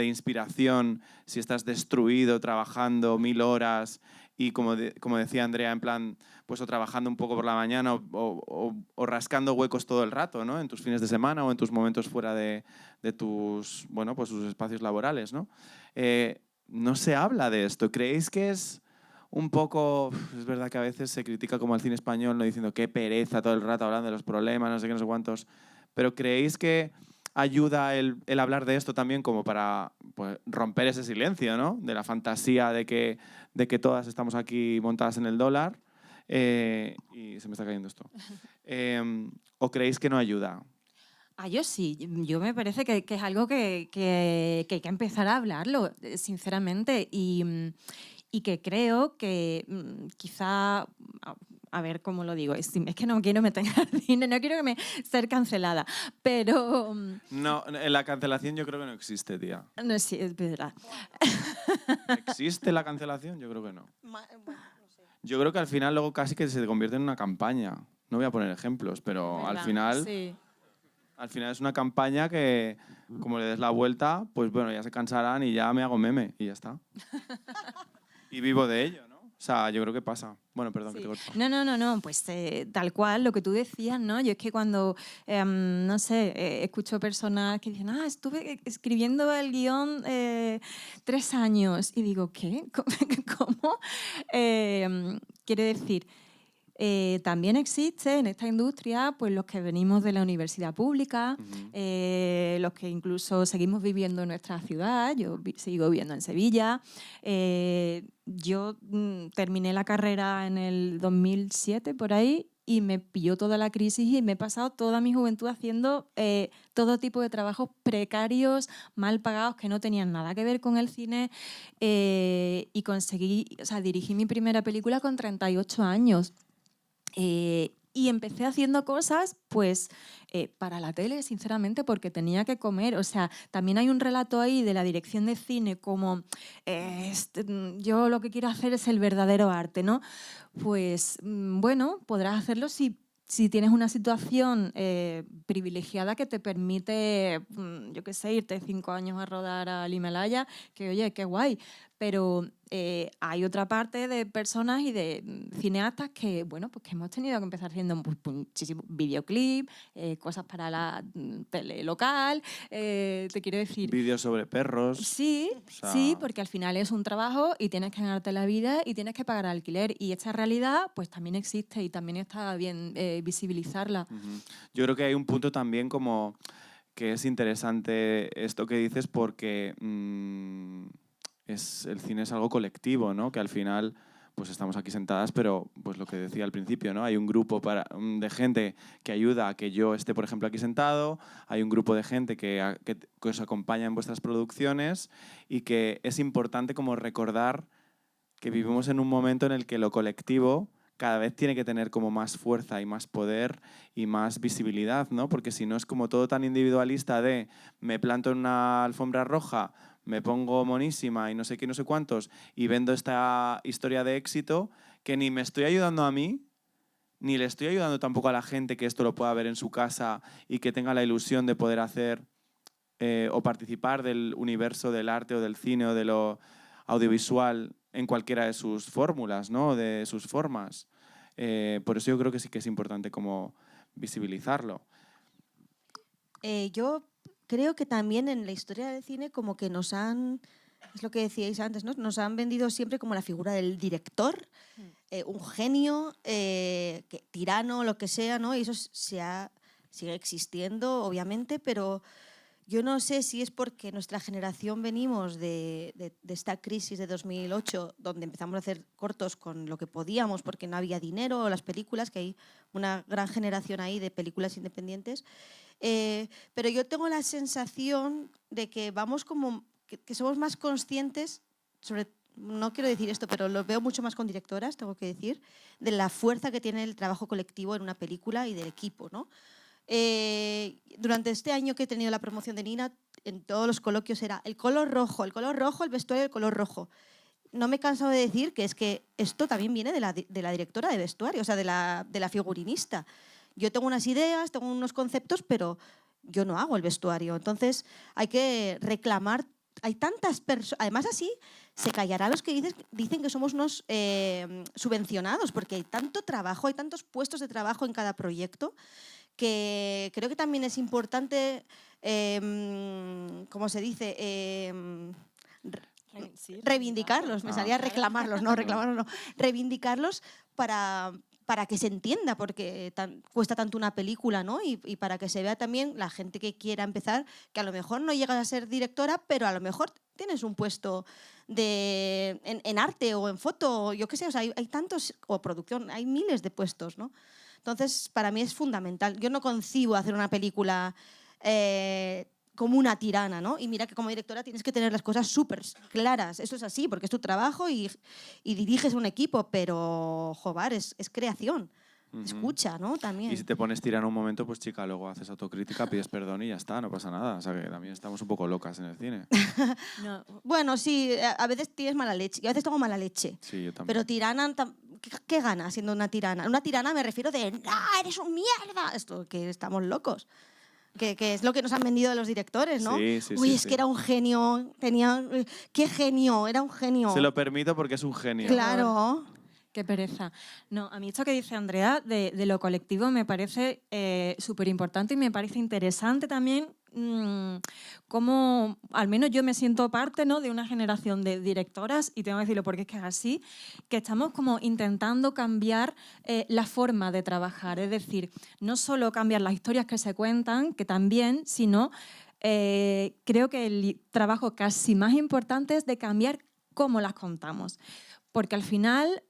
inspiración si estás destruido trabajando 1000 horas y, como decía Andrea, en plan, pues o trabajando un poco por la mañana o rascando huecos todo el rato, ¿no?, en tus fines de semana o en tus momentos fuera de tus, pues tus espacios laborales, ¿no? No se habla de esto. ¿Creéis que es un poco... Es verdad que a veces se critica como al cine español, ¿no?, diciendo qué pereza todo el rato hablando de los problemas, no sé qué, no sé cuántos. Pero ¿creéis que ayuda el hablar de esto también como para, pues, romper ese silencio, ¿no?, de la fantasía de que todas estamos aquí montadas en el dólar? Y se me está cayendo esto. ¿O creéis que no ayuda? Yo sí, yo me parece que es algo que hay que empezar a hablarlo, sinceramente, y que creo que quizá, a ver cómo lo digo, es que no quiero meter jardines, no quiero ser cancelada, pero... No, la cancelación yo creo que no existe, tía. No, sí, es verdad. ¿Existe la cancelación? Yo creo que no. Yo creo que al final luego casi que se convierte en una campaña. No voy a poner ejemplos, pero al final... Sí. Al final es una campaña que, como le des la vuelta, pues bueno, ya se cansarán y ya me hago meme y ya está. Y vivo de ello, ¿no? O sea, yo creo que pasa. Bueno, perdón, Sí. que te corto. No, pues tal cual, lo que tú decías, ¿no? Yo es que cuando, no sé, escucho personas que dicen, estuve escribiendo el guión 3 años, y digo, ¿qué? ¿Cómo? Quiere decir... también existe en esta industria pues los que venimos de la universidad pública, los que incluso seguimos viviendo en nuestra ciudad. Yo sigo viviendo en Sevilla. Yo terminé la carrera en el 2007, por ahí, y me pilló toda la crisis y me he pasado toda mi juventud haciendo todo tipo de trabajos precarios, mal pagados, que no tenían nada que ver con el cine, y dirigí mi primera película con 38 años. Y empecé haciendo cosas pues para la tele, sinceramente, porque tenía que comer. O sea, también hay un relato ahí de la dirección de cine como yo lo que quiero hacer es el verdadero arte, ¿no? Pues bueno, podrás hacerlo si tienes una situación privilegiada que te permite, yo qué sé, irte 5 años a rodar al Himalaya, que oye, qué guay. Pero hay otra parte de personas y de cineastas que, bueno, pues que hemos tenido que empezar haciendo muchísimos videoclips, cosas para la tele local, te quiero decir... Vídeos sobre perros. Sí, sí, porque al final es un trabajo y tienes que ganarte la vida y tienes que pagar alquiler. Y esta realidad pues también existe y también está bien visibilizarla. Yo creo que hay un punto también como que es interesante esto que dices porque... el cine es algo colectivo, ¿no? Que al final pues estamos aquí sentadas, pero pues lo que decía al principio, ¿no? Hay un grupo de gente que ayuda a que yo esté, por ejemplo, aquí sentado, hay un grupo de gente que os acompaña en vuestras producciones y que es importante como recordar que vivimos en un momento en el que lo colectivo cada vez tiene que tener como más fuerza y más poder y más visibilidad, ¿no? Porque si no es como todo tan individualista de me planto en una alfombra roja, me pongo monísima y no sé qué, no sé cuántos, y vendo esta historia de éxito que ni me estoy ayudando a mí, ni le estoy ayudando tampoco a la gente que esto lo pueda ver en su casa y que tenga la ilusión de poder hacer o participar del universo del arte o del cine o de lo audiovisual en cualquiera de sus fórmulas, ¿no? De sus formas. Por eso yo creo que sí que es importante como visibilizarlo. Yo creo que también en la historia del cine como que nos han, es lo que decíais antes, ¿no? Nos han vendido siempre como la figura del director, un genio, tirano, lo que sea, ¿no? Y eso sigue existiendo, obviamente, pero yo no sé si es porque nuestra generación venimos de esta crisis de 2008, donde empezamos a hacer cortos con lo que podíamos porque no había dinero, o las películas, que hay una gran generación ahí de películas independientes. Pero yo tengo la sensación de que vamos como que somos más conscientes, no quiero decir esto, pero lo veo mucho más con directoras, tengo que decir, de la fuerza que tiene el trabajo colectivo en una película y del equipo, ¿no? Durante este año que he tenido la promoción de Nina, en todos los coloquios era el color rojo, el vestuario del color rojo. No me he cansado de decir que es que esto también viene de la directora de vestuario, o sea, de la figurinista. Yo tengo unas ideas, tengo unos conceptos, pero yo no hago el vestuario. Entonces hay que reclamar. Hay tantas personas. Además, así se callarán los que dicen que somos unos subvencionados, porque hay tanto trabajo, hay tantos puestos de trabajo en cada proyecto, que creo que también es importante, ¿cómo se dice? Reivindicarlos. Me salía reclamarlos, no, reivindicarlos para que se entienda porque cuesta tanto una película, ¿no? Y para que se vea también la gente que quiera empezar, que a lo mejor no llegas a ser directora, pero a lo mejor tienes un puesto en arte o en foto, yo qué sé, o sea, hay tantos, o producción, hay miles de puestos, ¿no? Entonces, para mí es fundamental. Yo no concibo hacer una película como una tirana, ¿no? Y mira que como directora tienes que tener las cosas súper claras. Eso es así, porque es tu trabajo y diriges un equipo, pero, joder, es creación. Escucha, ¿no? También. Y si te pones tirano un momento, pues chica, luego haces autocrítica, pides perdón y ya está, no pasa nada. O sea que también estamos un poco locas en el cine. No. Bueno, sí, a veces tienes mala leche. Yo a veces tengo mala leche. Sí, yo también. Pero tirana, ¿qué gana siendo una tirana? Una tirana me refiero de, ¡no, eres un mierda! Esto, que estamos locos. Que es lo que nos han vendido los directores, ¿no? Sí, Uy, es que era un genio. ¡Qué genio! Era un genio. Se lo permito porque es un genio. Claro. Qué pereza. No, a mí esto que dice Andrea de lo colectivo me parece súper importante y me parece interesante también cómo, al menos yo me siento parte, ¿no?, de una generación de directoras, y tengo que decirlo porque es que es así, que estamos como intentando cambiar la forma de trabajar. Es decir, no solo cambiar las historias que se cuentan, que también, sino creo que el trabajo casi más importante es de cambiar cómo las contamos. Porque al final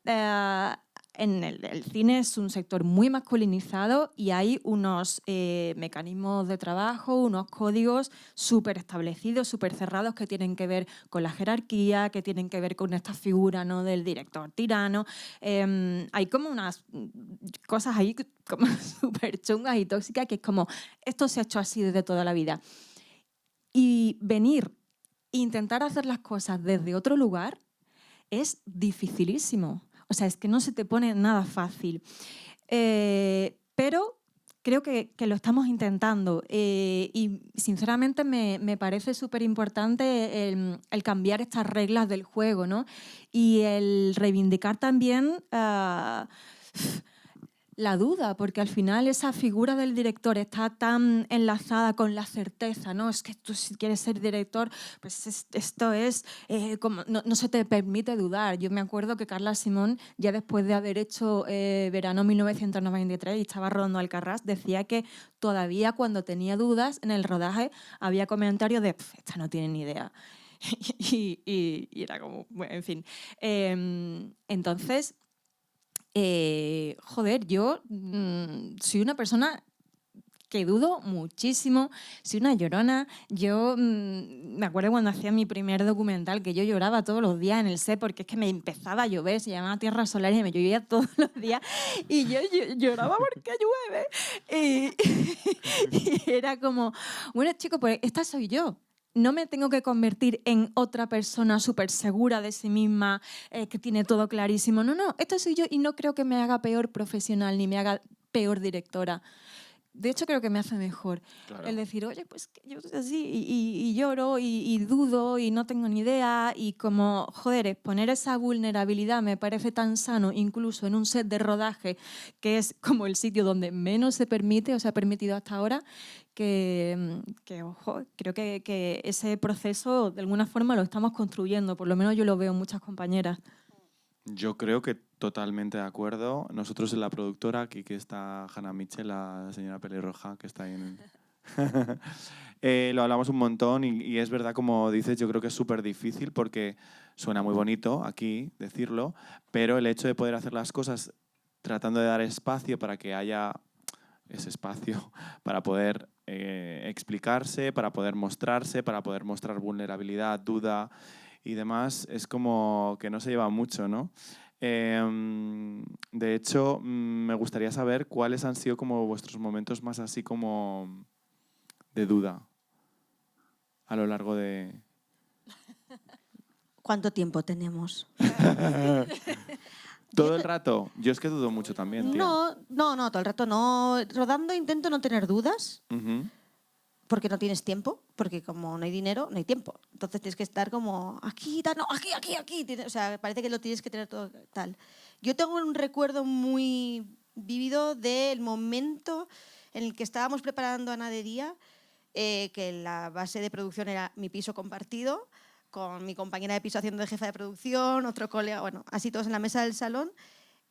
en el cine es un sector muy masculinizado y hay unos mecanismos de trabajo, unos códigos súper establecidos, súper cerrados, que tienen que ver con la jerarquía, que tienen que ver con esta figura, ¿no?, del director tirano. Hay como unas cosas ahí como súper chungas y tóxicas, que es como, esto se ha hecho así desde toda la vida. Y venir e intentar hacer las cosas desde otro lugar es dificilísimo. O sea, es que no se te pone nada fácil. Pero creo que lo estamos intentando. Y sinceramente me parece súper importante el cambiar estas reglas del juego, ¿no? Y el reivindicar también la duda, porque al final esa figura del director está tan enlazada con la certeza, ¿no? Es que tú, si quieres ser director, pues esto es como no se te permite dudar. Yo me acuerdo que Carla Simón, ya después de haber hecho Verano 1993 y estaba rodando Alcarrás, decía que todavía cuando tenía dudas en el rodaje había comentarios de esta no tiene ni idea. y era como, bueno, en fin. Entonces, joder, yo soy una persona que dudo muchísimo, soy una llorona. Yo me acuerdo cuando hacía mi primer documental, que yo lloraba todos los días en el set porque es que me empezaba a llover, se llamaba Tierra Solar y me llovía todos los días y yo lloraba porque llueve. Y era como, bueno, chicos, pues esta soy yo. No me tengo que convertir en otra persona súper segura de sí misma, que tiene todo clarísimo. No, esto soy yo y no creo que me haga peor profesional ni me haga peor directora. De hecho, creo que me hace mejor. Claro. El decir, oye, pues que yo soy así y lloro y dudo y no tengo ni idea. Y como, joder, exponer esa vulnerabilidad me parece tan sano, incluso en un set de rodaje, que es como el sitio donde menos se permite o se ha permitido hasta ahora, que ojo, creo que ese proceso de alguna forma lo estamos construyendo. Por lo menos yo lo veo en muchas compañeras. Yo creo que totalmente de acuerdo. Nosotros en la productora, aquí que está Hannah Mitchell, la señora pelirroja que está ahí en lo hablamos un montón y es verdad, como dices, yo creo que es súper difícil porque suena muy bonito aquí decirlo, pero el hecho de poder hacer las cosas tratando de dar espacio para que haya ese espacio para poder explicarse, para poder mostrarse, para poder mostrar vulnerabilidad, duda y demás, es como que no se lleva mucho, ¿no? De hecho, me gustaría saber cuáles han sido como vuestros momentos más así como de duda a lo largo de... ¿Cuánto tiempo tenemos? ¿Todo el rato? Yo es que dudo mucho también, tía. No, todo el rato no. Rodando intento no tener dudas. Porque no tienes tiempo, porque como no hay dinero, no hay tiempo. Entonces tienes que estar como aquí, tal, no, aquí. O sea, parece que lo tienes que tener todo tal. Yo tengo un recuerdo muy vívido del momento en el que estábamos preparando Ana de Día, que la base de producción era mi piso compartido, con mi compañera de piso haciendo de jefa de producción, otro colega, bueno, así todos en la mesa del salón.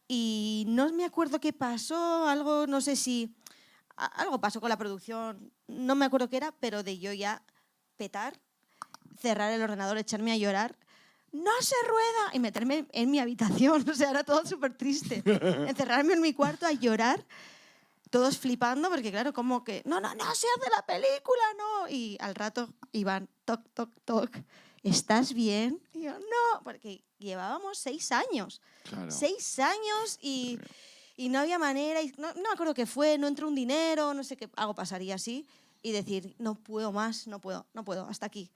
Y no me acuerdo qué pasó, algo, no sé si... Algo pasó con la producción, no me acuerdo qué era, pero de yo ya petar, cerrar el ordenador, echarme a llorar, ¡no se rueda! Y meterme en mi habitación, o sea, era todo súper triste. Encerrarme en mi cuarto a llorar, todos flipando, porque claro, como que, no, se hace la película, no. Y al rato iban, toc, toc, toc, ¿estás bien? Y yo, no, porque llevábamos 6 años. Claro. 6 años y no había manera, y no me acuerdo qué fue, no entró un dinero, no sé qué, algo pasaría así, y decir, no puedo más, no puedo, hasta aquí.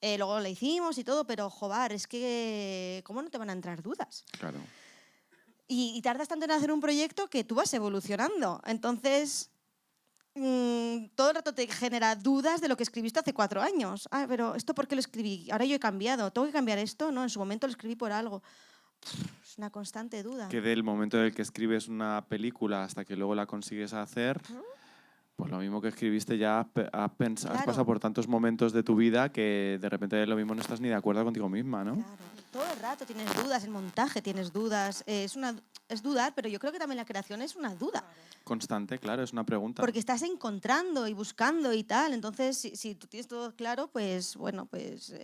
Luego lo hicimos y todo, pero joder, es que ¿cómo no te van a entrar dudas? Claro. Y tardas tanto en hacer un proyecto que tú vas evolucionando. Entonces, todo el rato te genera dudas de lo que escribiste hace 4 años. Ah, pero ¿esto por qué lo escribí? Ahora yo he cambiado, ¿tengo que cambiar esto? No, en su momento lo escribí por algo. Es una constante duda. Que del momento en el que escribes una película hasta que luego la consigues hacer, Pues lo mismo que escribiste ya has Claro. pasado por tantos momentos de tu vida que de repente lo mismo no estás ni de acuerdo contigo misma, ¿no? Claro, todo el rato tienes dudas, el montaje tienes dudas, es dudar, pero yo creo que también la creación es una duda, Constante, claro, es una pregunta. porque estás encontrando y buscando y tal, entonces si tú tienes todo claro, pues bueno, pues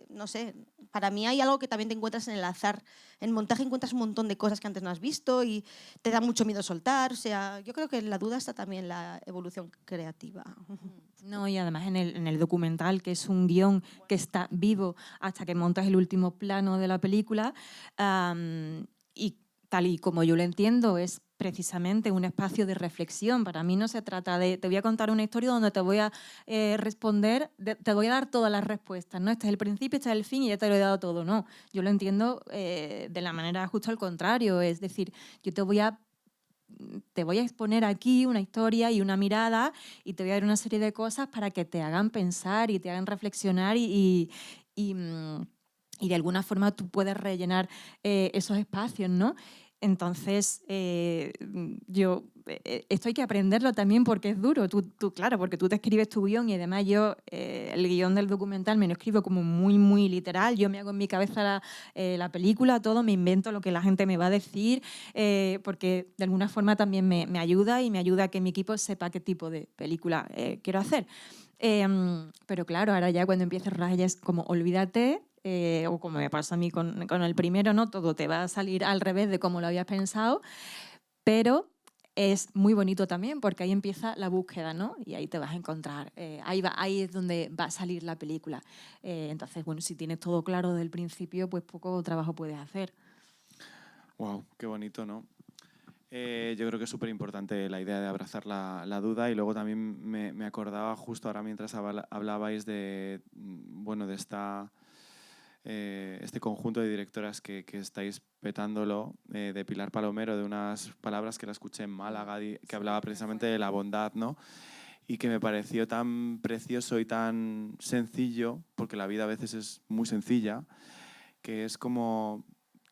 no sé, para mí hay algo que también te encuentras en el azar, en montaje encuentras un montón de cosas que antes no has visto y te da mucho miedo soltar, o sea, yo creo que en la duda está también la evolución creativa. No, y además en el documental, que es un guión que está vivo hasta que montas el último plano de la película, y tal y como yo lo entiendo, es precisamente un espacio de reflexión. Para mí no se trata de, te voy a contar una historia donde te voy a responder, te voy a dar todas las respuestas, ¿no? Este es el principio, este es el fin y ya te lo he dado todo. No, yo lo entiendo de la manera justo al contrario. Es decir, yo te voy a exponer aquí una historia y una mirada y te voy a dar una serie de cosas para que te hagan pensar y te hagan reflexionar y de alguna forma tú puedes rellenar esos espacios, ¿no? Entonces, esto hay que aprenderlo también porque es duro. Claro, porque tú te escribes tu guión y además yo el guión del documental me lo escribo como muy, muy literal. Yo me hago en mi cabeza la película, todo, me invento lo que la gente me va a decir, porque de alguna forma también me ayuda y me ayuda a que mi equipo sepa qué tipo de película quiero hacer. Pero claro, ahora ya cuando empieces rayas como olvídate, o como me pasa a mí con el primero, ¿no? Todo te va a salir al revés de como lo habías pensado, pero es muy bonito también porque ahí empieza la búsqueda, ¿no? Y ahí te vas a encontrar, ahí es donde va a salir la película. Entonces, bueno, si tienes todo claro desde el principio, pues poco trabajo puedes hacer. Wow, qué bonito, ¿no? Yo creo que es súper importante la idea de abrazar la duda y luego también me acordaba justo ahora mientras hablabais de, bueno, de este conjunto de directoras que estáis petándolo, de Pilar Palomero, de unas palabras que la escuché en Málaga, que hablaba precisamente de la bondad, ¿no? Y que me pareció tan precioso y tan sencillo, porque la vida a veces es muy sencilla, que es como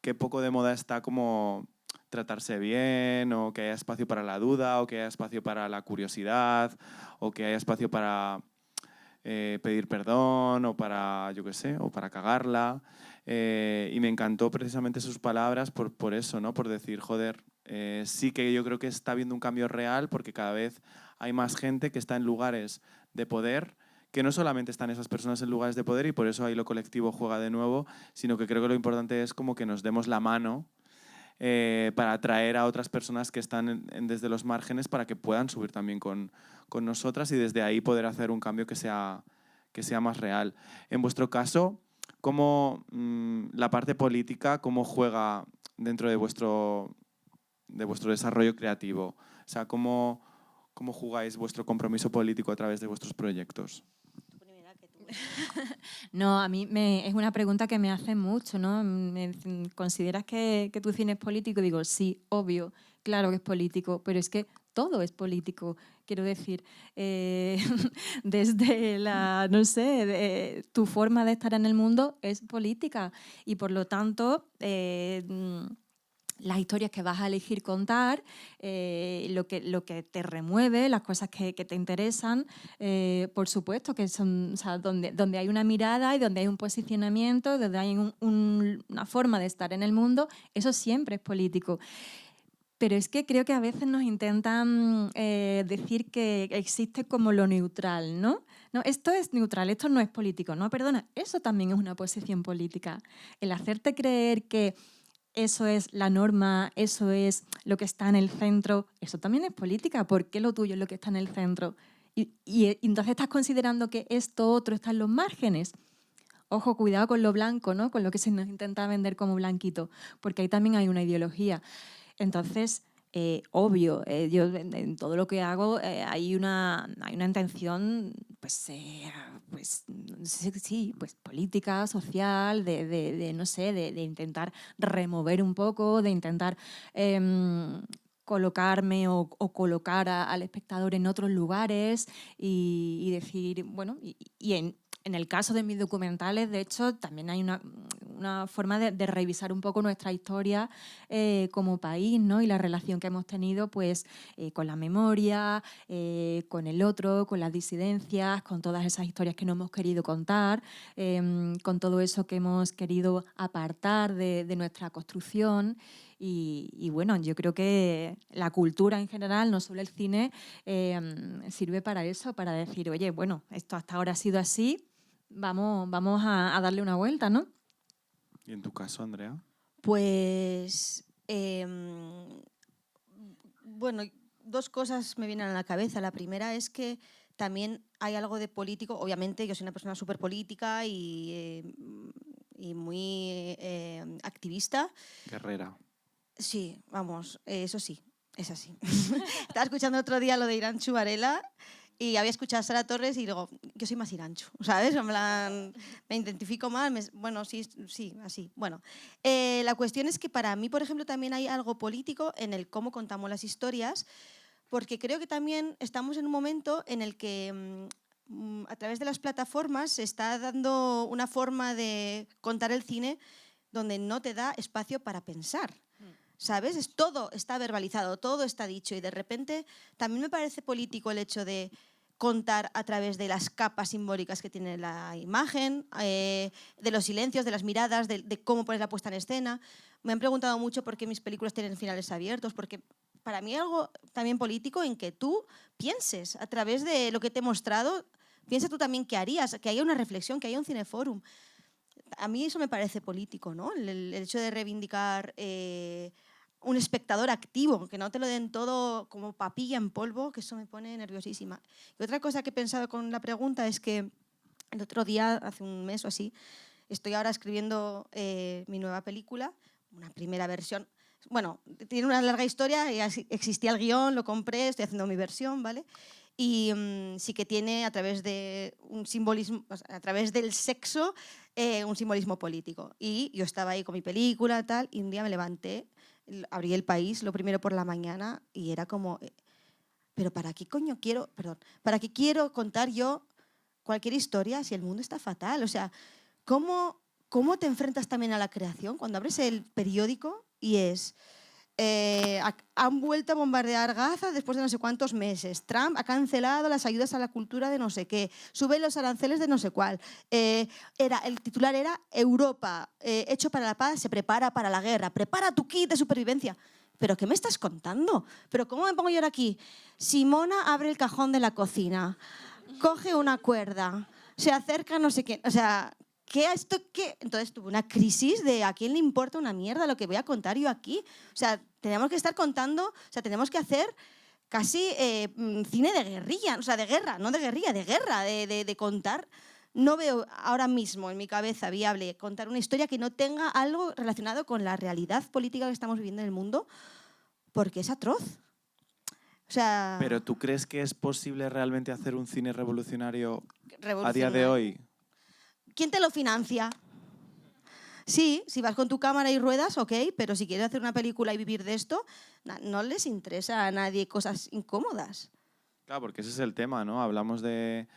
qué poco de moda está como tratarse bien, o que haya espacio para la duda, o que haya espacio para la curiosidad, o que haya espacio para pedir perdón, o para, yo qué sé, o para cagarla. Y me encantó precisamente sus palabras por eso, ¿no? Por decir, joder, sí que yo creo que está habiendo un cambio real porque cada vez hay más gente que está en lugares de poder, que no solamente están esas personas en lugares de poder y por eso ahí lo colectivo juega de nuevo, sino que creo que lo importante es como que nos demos la mano para atraer a otras personas que están desde los márgenes para que puedan subir también con nosotras y desde ahí poder hacer un cambio que sea más real. En vuestro caso, ¿cómo la parte política, cómo juega dentro de vuestro desarrollo creativo? O sea, ¿cómo jugáis vuestro compromiso político a través de vuestros proyectos? No, a mí es una pregunta que me hacen mucho, ¿no? ¿Consideras que tu cine es político? Digo, sí, obvio, claro que es político, pero es que todo es político. Quiero decir, desde no sé, tu forma de estar en el mundo es política y por lo tanto las historias que vas a elegir contar, lo que te remueve, las cosas que te interesan, por supuesto que son, o sea, donde hay una mirada y donde hay un posicionamiento, donde hay una forma de estar en el mundo, eso siempre es político. Pero es que creo que a veces nos intentan decir que existe como lo neutral, ¿no? No, esto es neutral, esto no es político. No, perdona, eso también es una posición política. El hacerte creer que eso es la norma, eso es lo que está en el centro, eso también es política. ¿Por qué lo tuyo es lo que está en el centro? Y entonces estás considerando que esto otro está en los márgenes. Ojo, cuidado con lo blanco, ¿no? Con lo que se nos intenta vender como blanquito, porque ahí también hay una ideología. Entonces, obvio, yo en todo lo que hago hay una intención, pues sí, pues política, social, no sé, de intentar remover un poco, de intentar colocarme o colocar al espectador en otros lugares y decir, bueno, y en el caso de mis documentales, de hecho, también hay una forma de revisar un poco nuestra historia como país, ¿no? Y la relación que hemos tenido pues, con la memoria, con el otro, con las disidencias, con todas esas historias que no hemos querido contar, con todo eso que hemos querido apartar de nuestra construcción. Y bueno, yo creo que la cultura en general, no solo el cine, sirve para eso, para decir, oye, bueno, esto hasta ahora ha sido así, vamos a darle una vuelta, ¿no? ¿Y en tu caso, Andrea? Pues, bueno, dos cosas me vienen a la cabeza. La primera es que también hay algo de político. Obviamente, yo soy una persona súper política y muy activista. Guerrera. Sí, vamos, eso sí, es así. Estaba escuchando otro día lo de Irantxu Varela y había escuchado a Sara Torres y digo, yo soy más Irantxu, ¿sabes? En plan, me identifico más, bueno, sí, así. Bueno, la cuestión es que para mí, por ejemplo, también hay algo político en el cómo contamos las historias, porque creo que también estamos en un momento en el que a través de las plataformas se está dando una forma de contar el cine donde no te da espacio para pensar. ¿Sabes? Todo está verbalizado, todo está dicho y de repente también me parece político el hecho de contar a través de las capas simbólicas que tiene la imagen, de los silencios, de las miradas, de cómo pones la puesta en escena. Me han preguntado mucho por qué mis películas tienen finales abiertos, porque para mí hay algo también político en que tú pienses a través de lo que te he mostrado, piensa tú también qué harías, que haya una reflexión, que haya un cineforum. A mí eso me parece político, ¿no? El hecho de reivindicar un espectador activo, que no te lo den todo como papilla en polvo, que eso me pone nerviosísima. Y otra cosa que he pensado con la pregunta es que el otro día, hace un mes o así, estoy ahora escribiendo mi nueva película, una primera versión. Bueno, tiene una larga historia, existía el guión, lo compré, estoy haciendo mi versión, ¿vale? Y sí que tiene a través de un simbolismo, o sea, a través del sexo, un simbolismo político. Y yo estaba ahí con mi película tal, y un día me levanté, abrí El País lo primero por la mañana y era como, pero ¿para qué coño quiero, perdón, para qué quiero contar yo cualquier historia si el mundo está fatal? O sea, ¿cómo te enfrentas también a la creación cuando abres el periódico y es han vuelto a bombardear Gaza después de no sé cuántos meses, Trump ha cancelado las ayudas a la cultura de no sé qué, sube los aranceles de no sé cuál, el titular era Europa, hecho para la paz, se prepara para la guerra, prepara tu kit de supervivencia. ¿Pero qué me estás contando? ¿Pero cómo me pongo yo ahora aquí? Simona abre el cajón de la cocina, coge una cuerda, se acerca no sé qué, o sea, ¿qué? Entonces tuve una crisis de ¿a quién le importa una mierda lo que voy a contar yo aquí? O sea, tenemos que estar contando, o sea, tenemos que hacer casi cine de guerrilla, o sea, de guerra, no de guerrilla, de guerra, de contar. No veo ahora mismo en mi cabeza viable contar una historia que no tenga algo relacionado con la realidad política que estamos viviendo en el mundo, porque es atroz. O sea, ¿Pero tú crees que es posible realmente hacer un cine revolucionario a día de hoy? ¿Quién te lo financia? Sí, si vas con tu cámara y ruedas, ok, pero si quieres hacer una película y vivir de esto, no les interesa a nadie cosas incómodas. Claro, porque ese es el tema, ¿no? Hablamos de,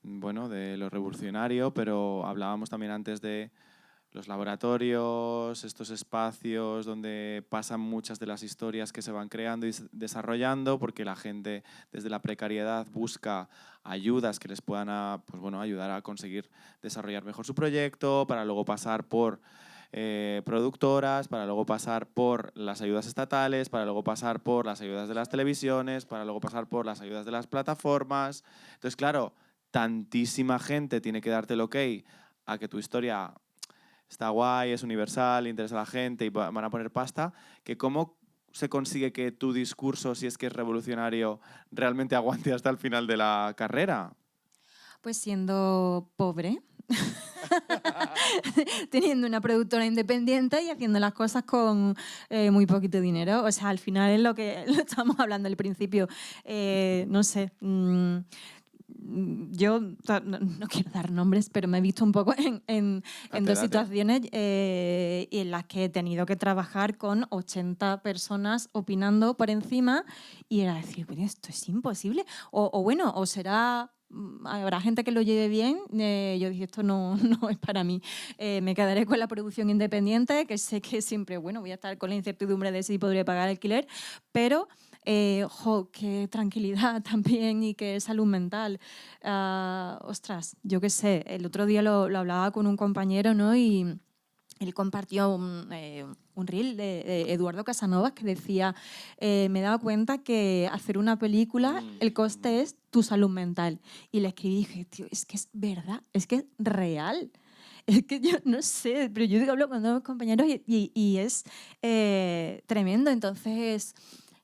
bueno, de lo revolucionario, pero hablábamos también antes de los laboratorios, estos espacios donde pasan muchas de las historias que se van creando y desarrollando, porque la gente desde la precariedad busca ayudas que les puedan pues bueno, ayudar a conseguir desarrollar mejor su proyecto, para luego pasar por productoras, para luego pasar por las ayudas estatales, para luego pasar por las ayudas de las televisiones, para luego pasar por las ayudas de las plataformas. Entonces, claro, tantísima gente tiene que darte el ok a que tu historia está guay, es universal, interesa a la gente y van a poner pasta, que cómo se consigue que tu discurso, si es que es revolucionario, realmente aguante hasta el final de la carrera. Pues siendo pobre, teniendo una productora independiente y haciendo las cosas con muy poquito dinero. O sea, al final es lo que lo estábamos hablando al principio. No sé... yo no quiero dar nombres, pero me he visto un poco en dos situaciones en las que he tenido que trabajar con 80 personas opinando por encima y era decir, bueno, esto es imposible. O bueno, o será habrá gente que lo lleve bien. Yo dije, esto no, no es para mí. Me quedaré con la producción independiente, que sé que siempre, bueno, voy a estar con la incertidumbre de si podré pagar alquiler, pero qué tranquilidad también y qué salud mental. Ostras, yo qué sé, el otro día lo hablaba con un compañero, ¿no? Y él compartió un reel de Eduardo Casanovas que decía, me he dado cuenta que hacer una película, el coste es tu salud mental. Y le escribí y dije, tío, es que es verdad, es que es real. Es que yo no sé, pero yo hablo con dos compañeros y es tremendo. Entonces,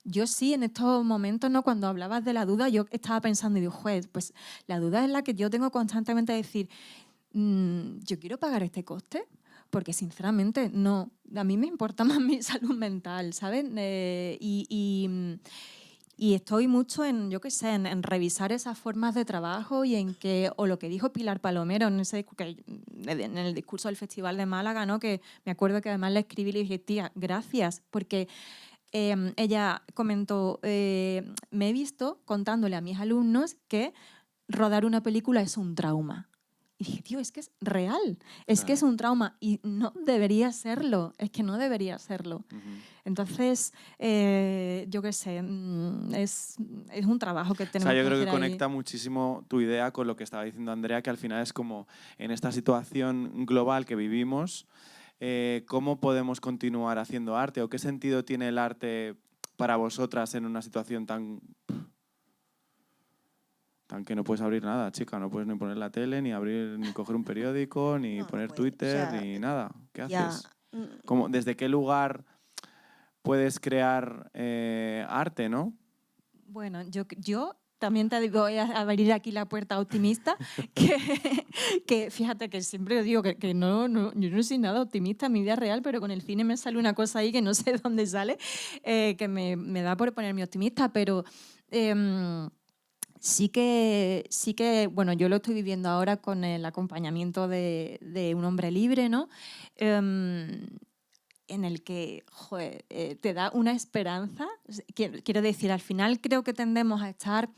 yo sí, en estos momentos, ¿no? Cuando hablabas de la duda, yo estaba pensando y digo, juez, pues la duda es la que yo tengo constantemente de decir, ¿yo quiero pagar este coste? Porque sinceramente no, a mí me importa más mi salud mental, ¿sabes? Y estoy mucho en, yo qué sé, en revisar esas formas de trabajo y en que, o lo que dijo Pilar Palomero en el discurso del Festival de Málaga, ¿no? Que me acuerdo que además le escribí y le dije, tía, gracias, porque ella comentó, me he visto contándole a mis alumnos que rodar una película es un trauma. Y dije, tío, es que es real, es que es un trauma y no debería serlo, es que no debería serlo. Entonces, yo qué sé, es un trabajo que tenemos que hacer. Yo creo que ahí. conecta muchísimo tu idea con lo que estaba diciendo Andrea, que al final es como en esta situación global que vivimos, ¿cómo podemos continuar haciendo arte? ¿O qué sentido tiene el arte para vosotras en una situación tan que no puedes abrir nada, chica? No puedes ni poner la tele, ni abrir, ni coger un periódico, ni No, poner no puede. Twitter, O sea, ni nada. ¿Qué ya, haces? ¿Desde qué lugar puedes crear arte, no? Bueno, yo también te voy a abrir aquí la puerta optimista, que fíjate que siempre digo que no, yo no soy nada optimista en mi vida real, pero con el cine me sale una cosa ahí que no sé dónde sale, que me da por ponerme optimista, pero sí que, bueno, yo lo estoy viviendo ahora con el acompañamiento de un hombre libre, ¿no? En el que joder, te da una esperanza. Quiero decir, al final creo que tendemos a estar,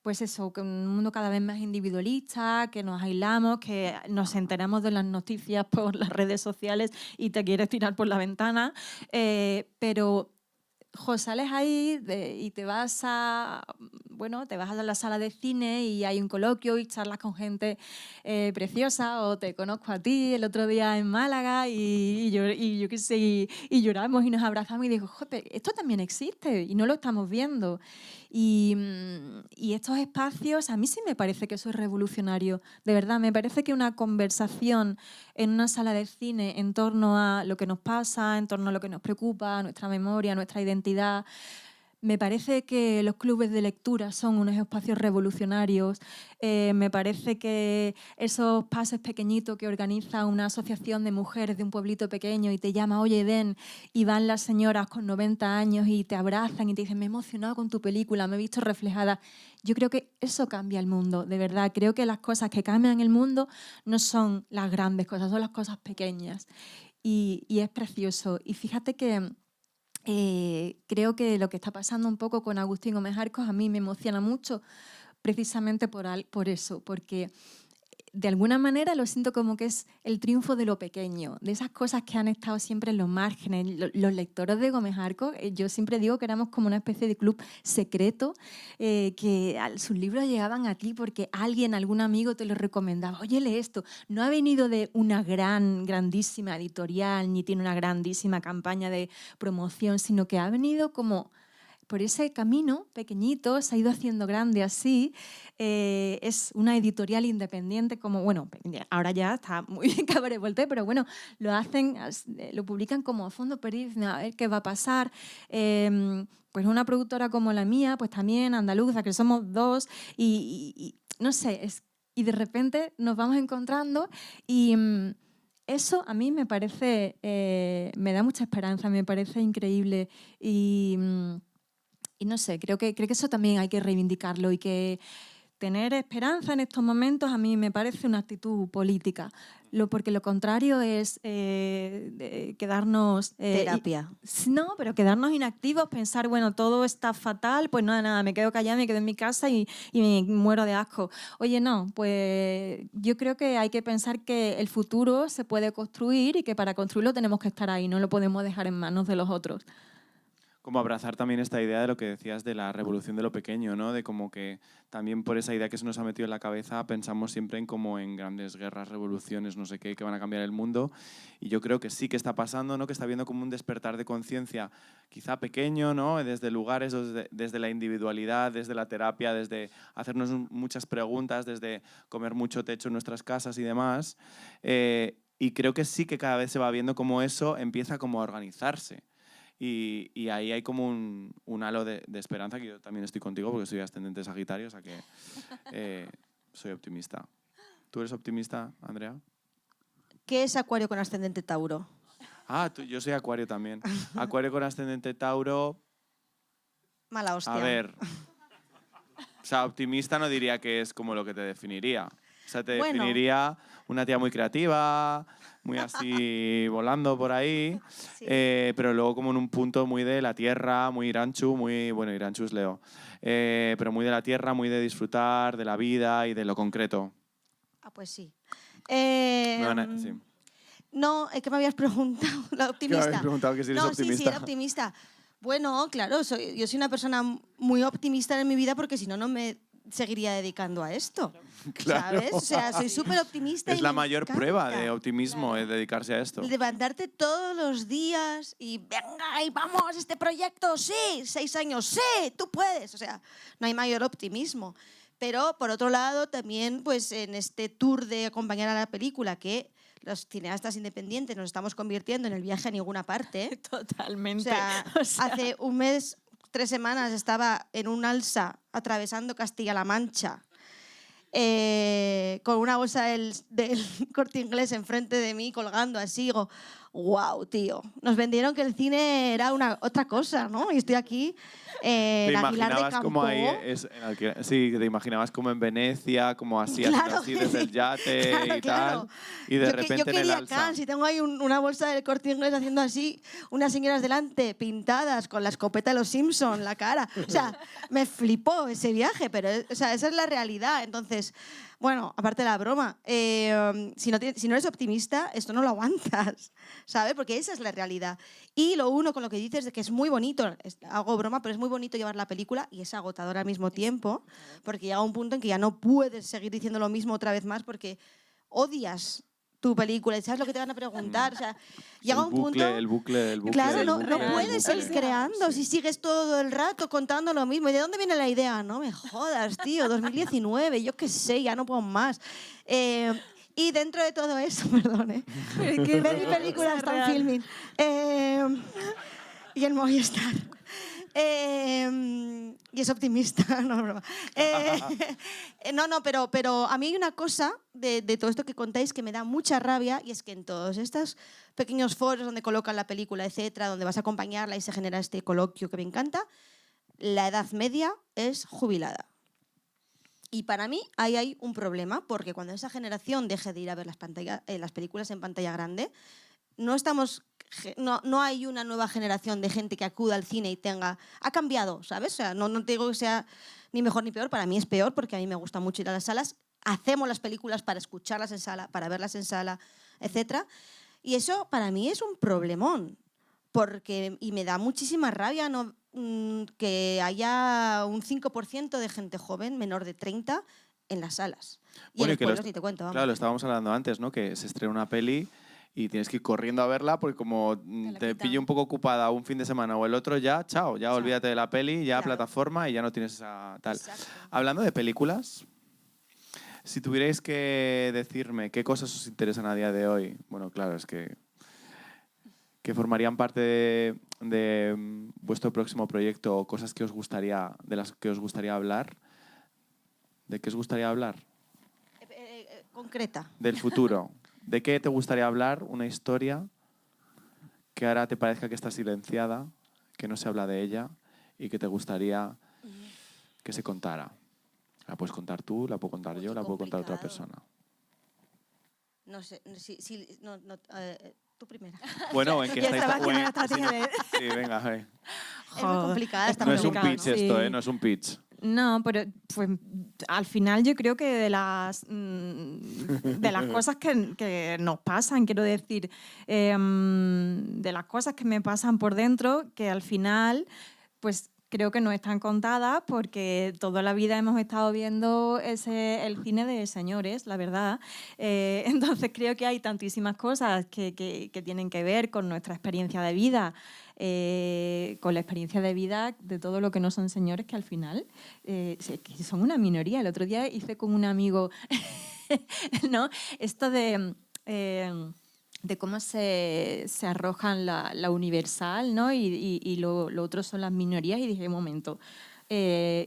pues eso, con un mundo cada vez más individualista, que nos aislamos, que nos enteramos de las noticias por las redes sociales y te quieres tirar por la ventana, pero sales ahí y te vas a la sala de cine y hay un coloquio y charlas con gente preciosa, o te conozco a ti el otro día en Málaga y yo qué sé, y lloramos y nos abrazamos y digo, joder, esto también existe y no lo estamos viendo. Y estos espacios, a mí sí me parece que eso es revolucionario, de verdad, me parece que una conversación en una sala de cine en torno a lo que nos pasa, en torno a lo que nos preocupa, nuestra memoria, nuestra identidad. Me parece que los clubes de lectura son unos espacios revolucionarios. Me parece que esos pases pequeñitos que organiza una asociación de mujeres de un pueblito pequeño y te llama, oye, ven, y van las señoras con 90 años y te abrazan y te dicen, me he emocionado con tu película, me he visto reflejada. Yo creo que eso cambia el mundo, de verdad. Creo que las cosas que cambian el mundo no son las grandes cosas, son las cosas pequeñas. Y es precioso. Y fíjate que creo que lo que está pasando un poco con Agustín Gómez Arcos a mí me emociona mucho, precisamente por eso, porque de alguna manera lo siento como que es el triunfo de lo pequeño, de esas cosas que han estado siempre en los márgenes. Los lectores de Gómez Arcos, yo siempre digo que éramos como una especie de club secreto, que sus libros llegaban a ti porque alguien, algún amigo te lo recomendaba. Oye, lee esto. No ha venido de una grandísima editorial, ni tiene una grandísima campaña de promoción, sino que ha venido como por ese camino pequeñito, se ha ido haciendo grande así. Es una editorial independiente, como, bueno, ahora ya está muy bien Cabaret Voltaire, pero bueno, lo publican como a fondo perdido, dicen, a ver qué va a pasar. Pues una productora como la mía, pues también andaluza, que somos dos, y no sé, y de repente nos vamos encontrando y eso a mí me parece, me da mucha esperanza, me parece increíble y no sé, creo que eso también hay que reivindicarlo y que tener esperanza en estos momentos a mí me parece una actitud política, porque lo contrario es quedarnos... Terapia. No, pero quedarnos inactivos, pensar, bueno, todo está fatal, pues nada, me quedo callada, me quedo en mi casa y me muero de asco. Oye, no, pues yo creo que hay que pensar que el futuro se puede construir y que para construirlo tenemos que estar ahí, no lo podemos dejar en manos de los otros. Como abrazar también esta idea de lo que decías de la revolución de lo pequeño, ¿no? De como que también por esa idea que se nos ha metido en la cabeza pensamos siempre en como en grandes guerras, revoluciones, no sé qué, que van a cambiar el mundo. Y yo creo que sí que está pasando, ¿no? Que está habiendo como un despertar de conciencia quizá pequeño, ¿no? Desde lugares, desde la individualidad, desde la terapia, desde hacernos muchas preguntas, desde comer mucho techo en nuestras casas y demás. Y creo que sí que cada vez se va viendo como eso empieza como a organizarse. Y ahí hay como un halo de esperanza, que yo también estoy contigo porque soy ascendente Sagitario, o sea que soy optimista. ¿Tú eres optimista, Andrea? ¿Qué es Acuario con ascendente Tauro? Ah, yo soy Acuario también. Acuario con ascendente Tauro. Mala hostia. A ver. O sea, optimista no diría que es como lo que te definiría. O sea, te definiría una tía muy creativa, muy así volando por ahí, Sí. pero luego como en un punto muy de la tierra, muy Iranchu, bueno, Iranchu es Leo, pero muy de la tierra, muy de disfrutar de la vida y de lo concreto. Ah, pues sí. Sí. No, es que me habías preguntado, la optimista. Me habías preguntado que si eres optimista. Sí, era optimista. Bueno, claro, yo soy una persona muy optimista en mi vida porque si no, no me seguiría dedicando a esto. Claro. ¿Sabes? O sea, soy súper optimista. Es la mayor prueba de optimismo, claro. es dedicarse a esto. Levantarte todos los días y venga, y vamos, este proyecto, sí, 6 años, sí, tú puedes. O sea, no hay mayor optimismo. Pero, por otro lado, también pues, en este tour de acompañar a la película, que los cineastas independientes nos estamos convirtiendo en el viaje a ninguna parte. Totalmente. O sea, hace un mes, 3 semanas, estaba en un alsa atravesando Castilla-La Mancha con una bolsa del Corte Inglés enfrente de mí colgando así. Digo, wow, tío, nos vendieron que el cine era otra cosa, ¿no? Y estoy aquí en Aguilar de Campo. Como ahí sí, te imaginabas como en Venecia, como así, claro, así desde el yate claro, y claro. tal. Y de repente yo en el quería alza. Cannes, y tengo ahí una bolsa del Corte Inglés haciendo así, unas señoras delante pintadas con la escopeta de los Simpson, la cara. O sea, me flipó ese viaje, pero o sea, esa es la realidad. Entonces, bueno, aparte de la broma, si no eres optimista, esto no lo aguantas, ¿sabes? Porque esa es la realidad. Y lo uno con lo que dices de que es muy bonito, hago broma, pero es muy bonito llevar la película y es agotador al mismo tiempo, porque llega un punto en que ya no puedes seguir diciendo lo mismo otra vez más porque odias tu película y sabes lo que te van a preguntar. O sea, llega un punto... El bucle. Claro, no puedes seguir creando si sigues todo el rato contando lo mismo. ¿Y de dónde viene la idea? No me jodas, tío, 2019, yo qué sé, ya no puedo más. Y dentro de todo eso, perdón, ver mi película está en Filmin. Y el Movistar. Y es optimista, no, broma. Pero a mí hay una cosa de todo esto que contáis que me da mucha rabia y es que en todos estos pequeños foros donde colocan la película, etcétera, donde vas a acompañarla y se genera este coloquio que me encanta, la edad media es jubilada. Y para mí ahí hay un problema porque cuando esa generación deje de ir a ver las películas en pantalla grande, no hay una nueva generación de gente que acuda al cine y ha cambiado, ¿sabes? O sea, no te digo que sea ni mejor ni peor, para mí es peor porque a mí me gusta mucho ir a las salas, hacemos las películas para escucharlas en sala, para verlas en sala, etc. Y eso para mí es un problemón, y me da muchísima rabia que haya un 5% de gente joven, menor de 30, en las salas. Y en los pueblos ni te cuento, vamos. Claro, lo estábamos hablando antes, ¿no? Que se estrena una peli y tienes que ir corriendo a verla porque como te pille un poco ocupada un fin de semana o el otro, ya, chao, ya olvídate de la peli, ya plataforma y ya no tienes esa tal. Exacto. Hablando de películas, si tuvierais que decirme qué cosas os interesan a día de hoy, bueno, claro, es que formarían parte de vuestro próximo proyecto o cosas que de las que os gustaría hablar, ¿de qué os gustaría hablar? Concreta. Del futuro. ¿De qué te gustaría hablar? Una historia que ahora te parezca que está silenciada, que no se habla de ella y que te gustaría que se contara. La puedes contar tú, la puedo contar yo, Qué la puedo contar otra complicado. persona. No sé, tú primero. Bueno, ¿en qué Ya estáis? estaba haciendo o en- la estrategia de... Sí, venga, Es muy complicada esta No es un pregunta, pitch ¿no? esto, Sí. No es un pitch. No, pero pues, al final yo creo que de las cosas que nos pasan, quiero decir, de las cosas que me pasan por dentro, que al final, pues creo que no están contadas porque toda la vida hemos estado viendo el cine de señores, la verdad. Entonces creo que hay tantísimas cosas que tienen que ver con nuestra experiencia de vida, con la experiencia de vida de todo lo que no son señores, que al final que son una minoría. El otro día hice con un amigo ¿no? Esto de cómo se arrojan la universal, ¿no? Y lo otro son las minorías. Y dije, un momento,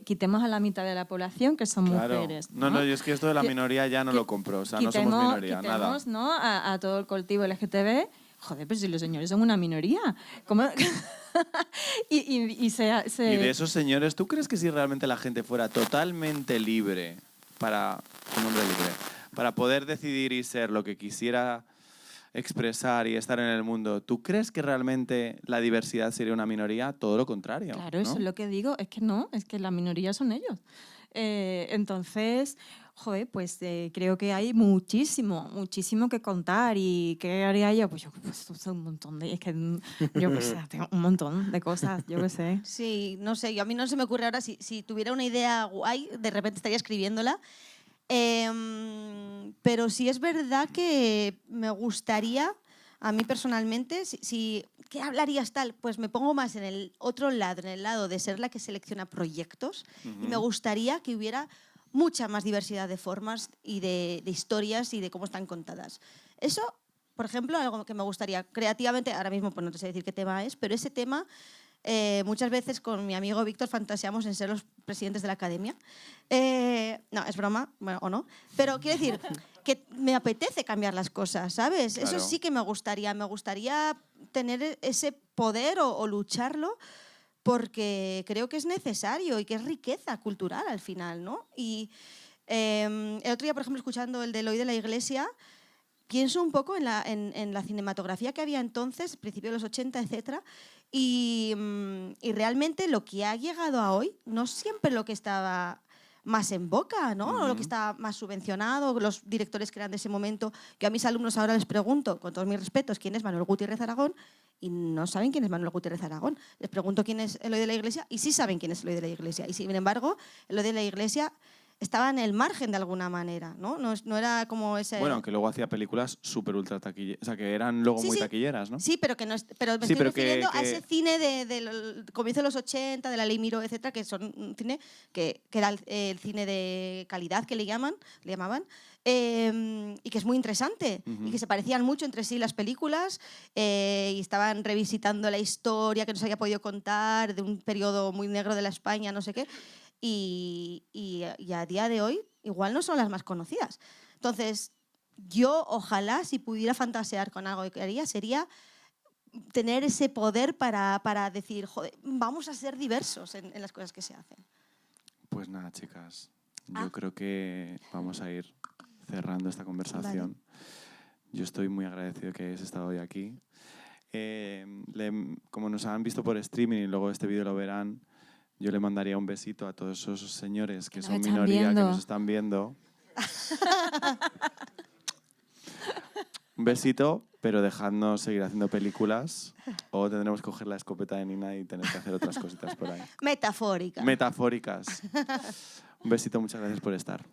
quitemos a la mitad de la población, que son Claro. mujeres. No, yo es que esto de la Que- minoría ya no que- lo compro. O sea, no somos minoría, nada. quitemos, ¿no? a todo el colectivo LGTB. Joder, pero si los señores son una minoría. ¿Cómo? y se... Y de esos señores, ¿tú crees que si realmente la gente fuera totalmente libre un hombre libre, para poder decidir y ser lo que quisiera expresar y estar en el mundo, ¿tú crees que realmente la diversidad sería una minoría? Todo lo contrario. Claro, ¿no? eso es lo que digo, es que no, es que la minoría son ellos. Entonces, joder, pues creo que hay muchísimo que contar. ¿Y qué haría yo? Pues yo pues, un montón de... Es que yo qué sé, tengo un montón de cosas, yo qué sé. Sí, no sé, a mí no se me ocurre ahora si tuviera una idea guay, de repente estaría escribiéndola. Pero sí es verdad que me gustaría, a mí personalmente, ¿qué hablarías tal? Pues me pongo más en el otro lado, en el lado de ser la que selecciona proyectos, y me gustaría que hubiera mucha más diversidad de formas y de historias y de cómo están contadas. Eso, por ejemplo, algo que me gustaría creativamente, ahora mismo pues no te sé decir qué tema es, pero ese tema... muchas veces con mi amigo Víctor fantaseamos en ser los presidentes de la academia. No, es broma, bueno, o no. Pero quiero decir que me apetece cambiar las cosas, ¿sabes? Claro. Eso sí que me gustaría. Me gustaría tener ese poder o lucharlo porque creo que es necesario y que es riqueza cultural al final, ¿no? Y el otro día, por ejemplo, escuchando el de Eloy de la Iglesia, pienso un poco en la cinematografía que había entonces, principios de los 80, etc. Y realmente lo que ha llegado a hoy no es siempre lo que estaba más en boca, ¿no? O lo que está más subvencionado, los directores que eran de ese momento. Yo a mis alumnos ahora les pregunto, con todos mis respetos, quién es Manuel Gutiérrez Aragón, y no saben quién es Manuel Gutiérrez Aragón. Les pregunto quién es Eloy de la Iglesia, y sí saben quién es Eloy de la Iglesia. Y sin embargo, Eloy de la Iglesia estaba en el margen de alguna manera, ¿no? No era como ese... Bueno, que luego hacía películas súper ultra taquilleras, o sea, que eran luego muy taquilleras, ¿no? Sí, pero que no es, pero me Sí, estoy pero refiriendo a que- ese cine del comienzo de los 80, de la Ley Miró, etcétera, que son un cine que era el cine de calidad que le llamaban, y que es muy interesante y que se parecían mucho entre sí las películas y estaban revisitando la historia que no se había podido contar de un periodo muy negro de la España, no sé qué. Y a día de hoy igual no son las más conocidas. Entonces, yo ojalá si pudiera fantasear con algo que haría sería tener ese poder para decir, joder, vamos a ser diversos en las cosas que se hacen. Pues nada, chicas, yo creo que vamos a ir cerrando esta conversación. Yo estoy muy agradecido que hayáis estado hoy aquí. Como nos han visto por streaming y luego este vídeo lo verán, yo le mandaría un besito a todos esos señores que nos son están minoría, viendo. que nos están viendo. Un besito, pero dejadnos seguir haciendo películas o tendremos que coger la escopeta de Nina y tener que hacer otras cositas por ahí. Metafórica. Metafóricas. Un besito, muchas gracias por estar.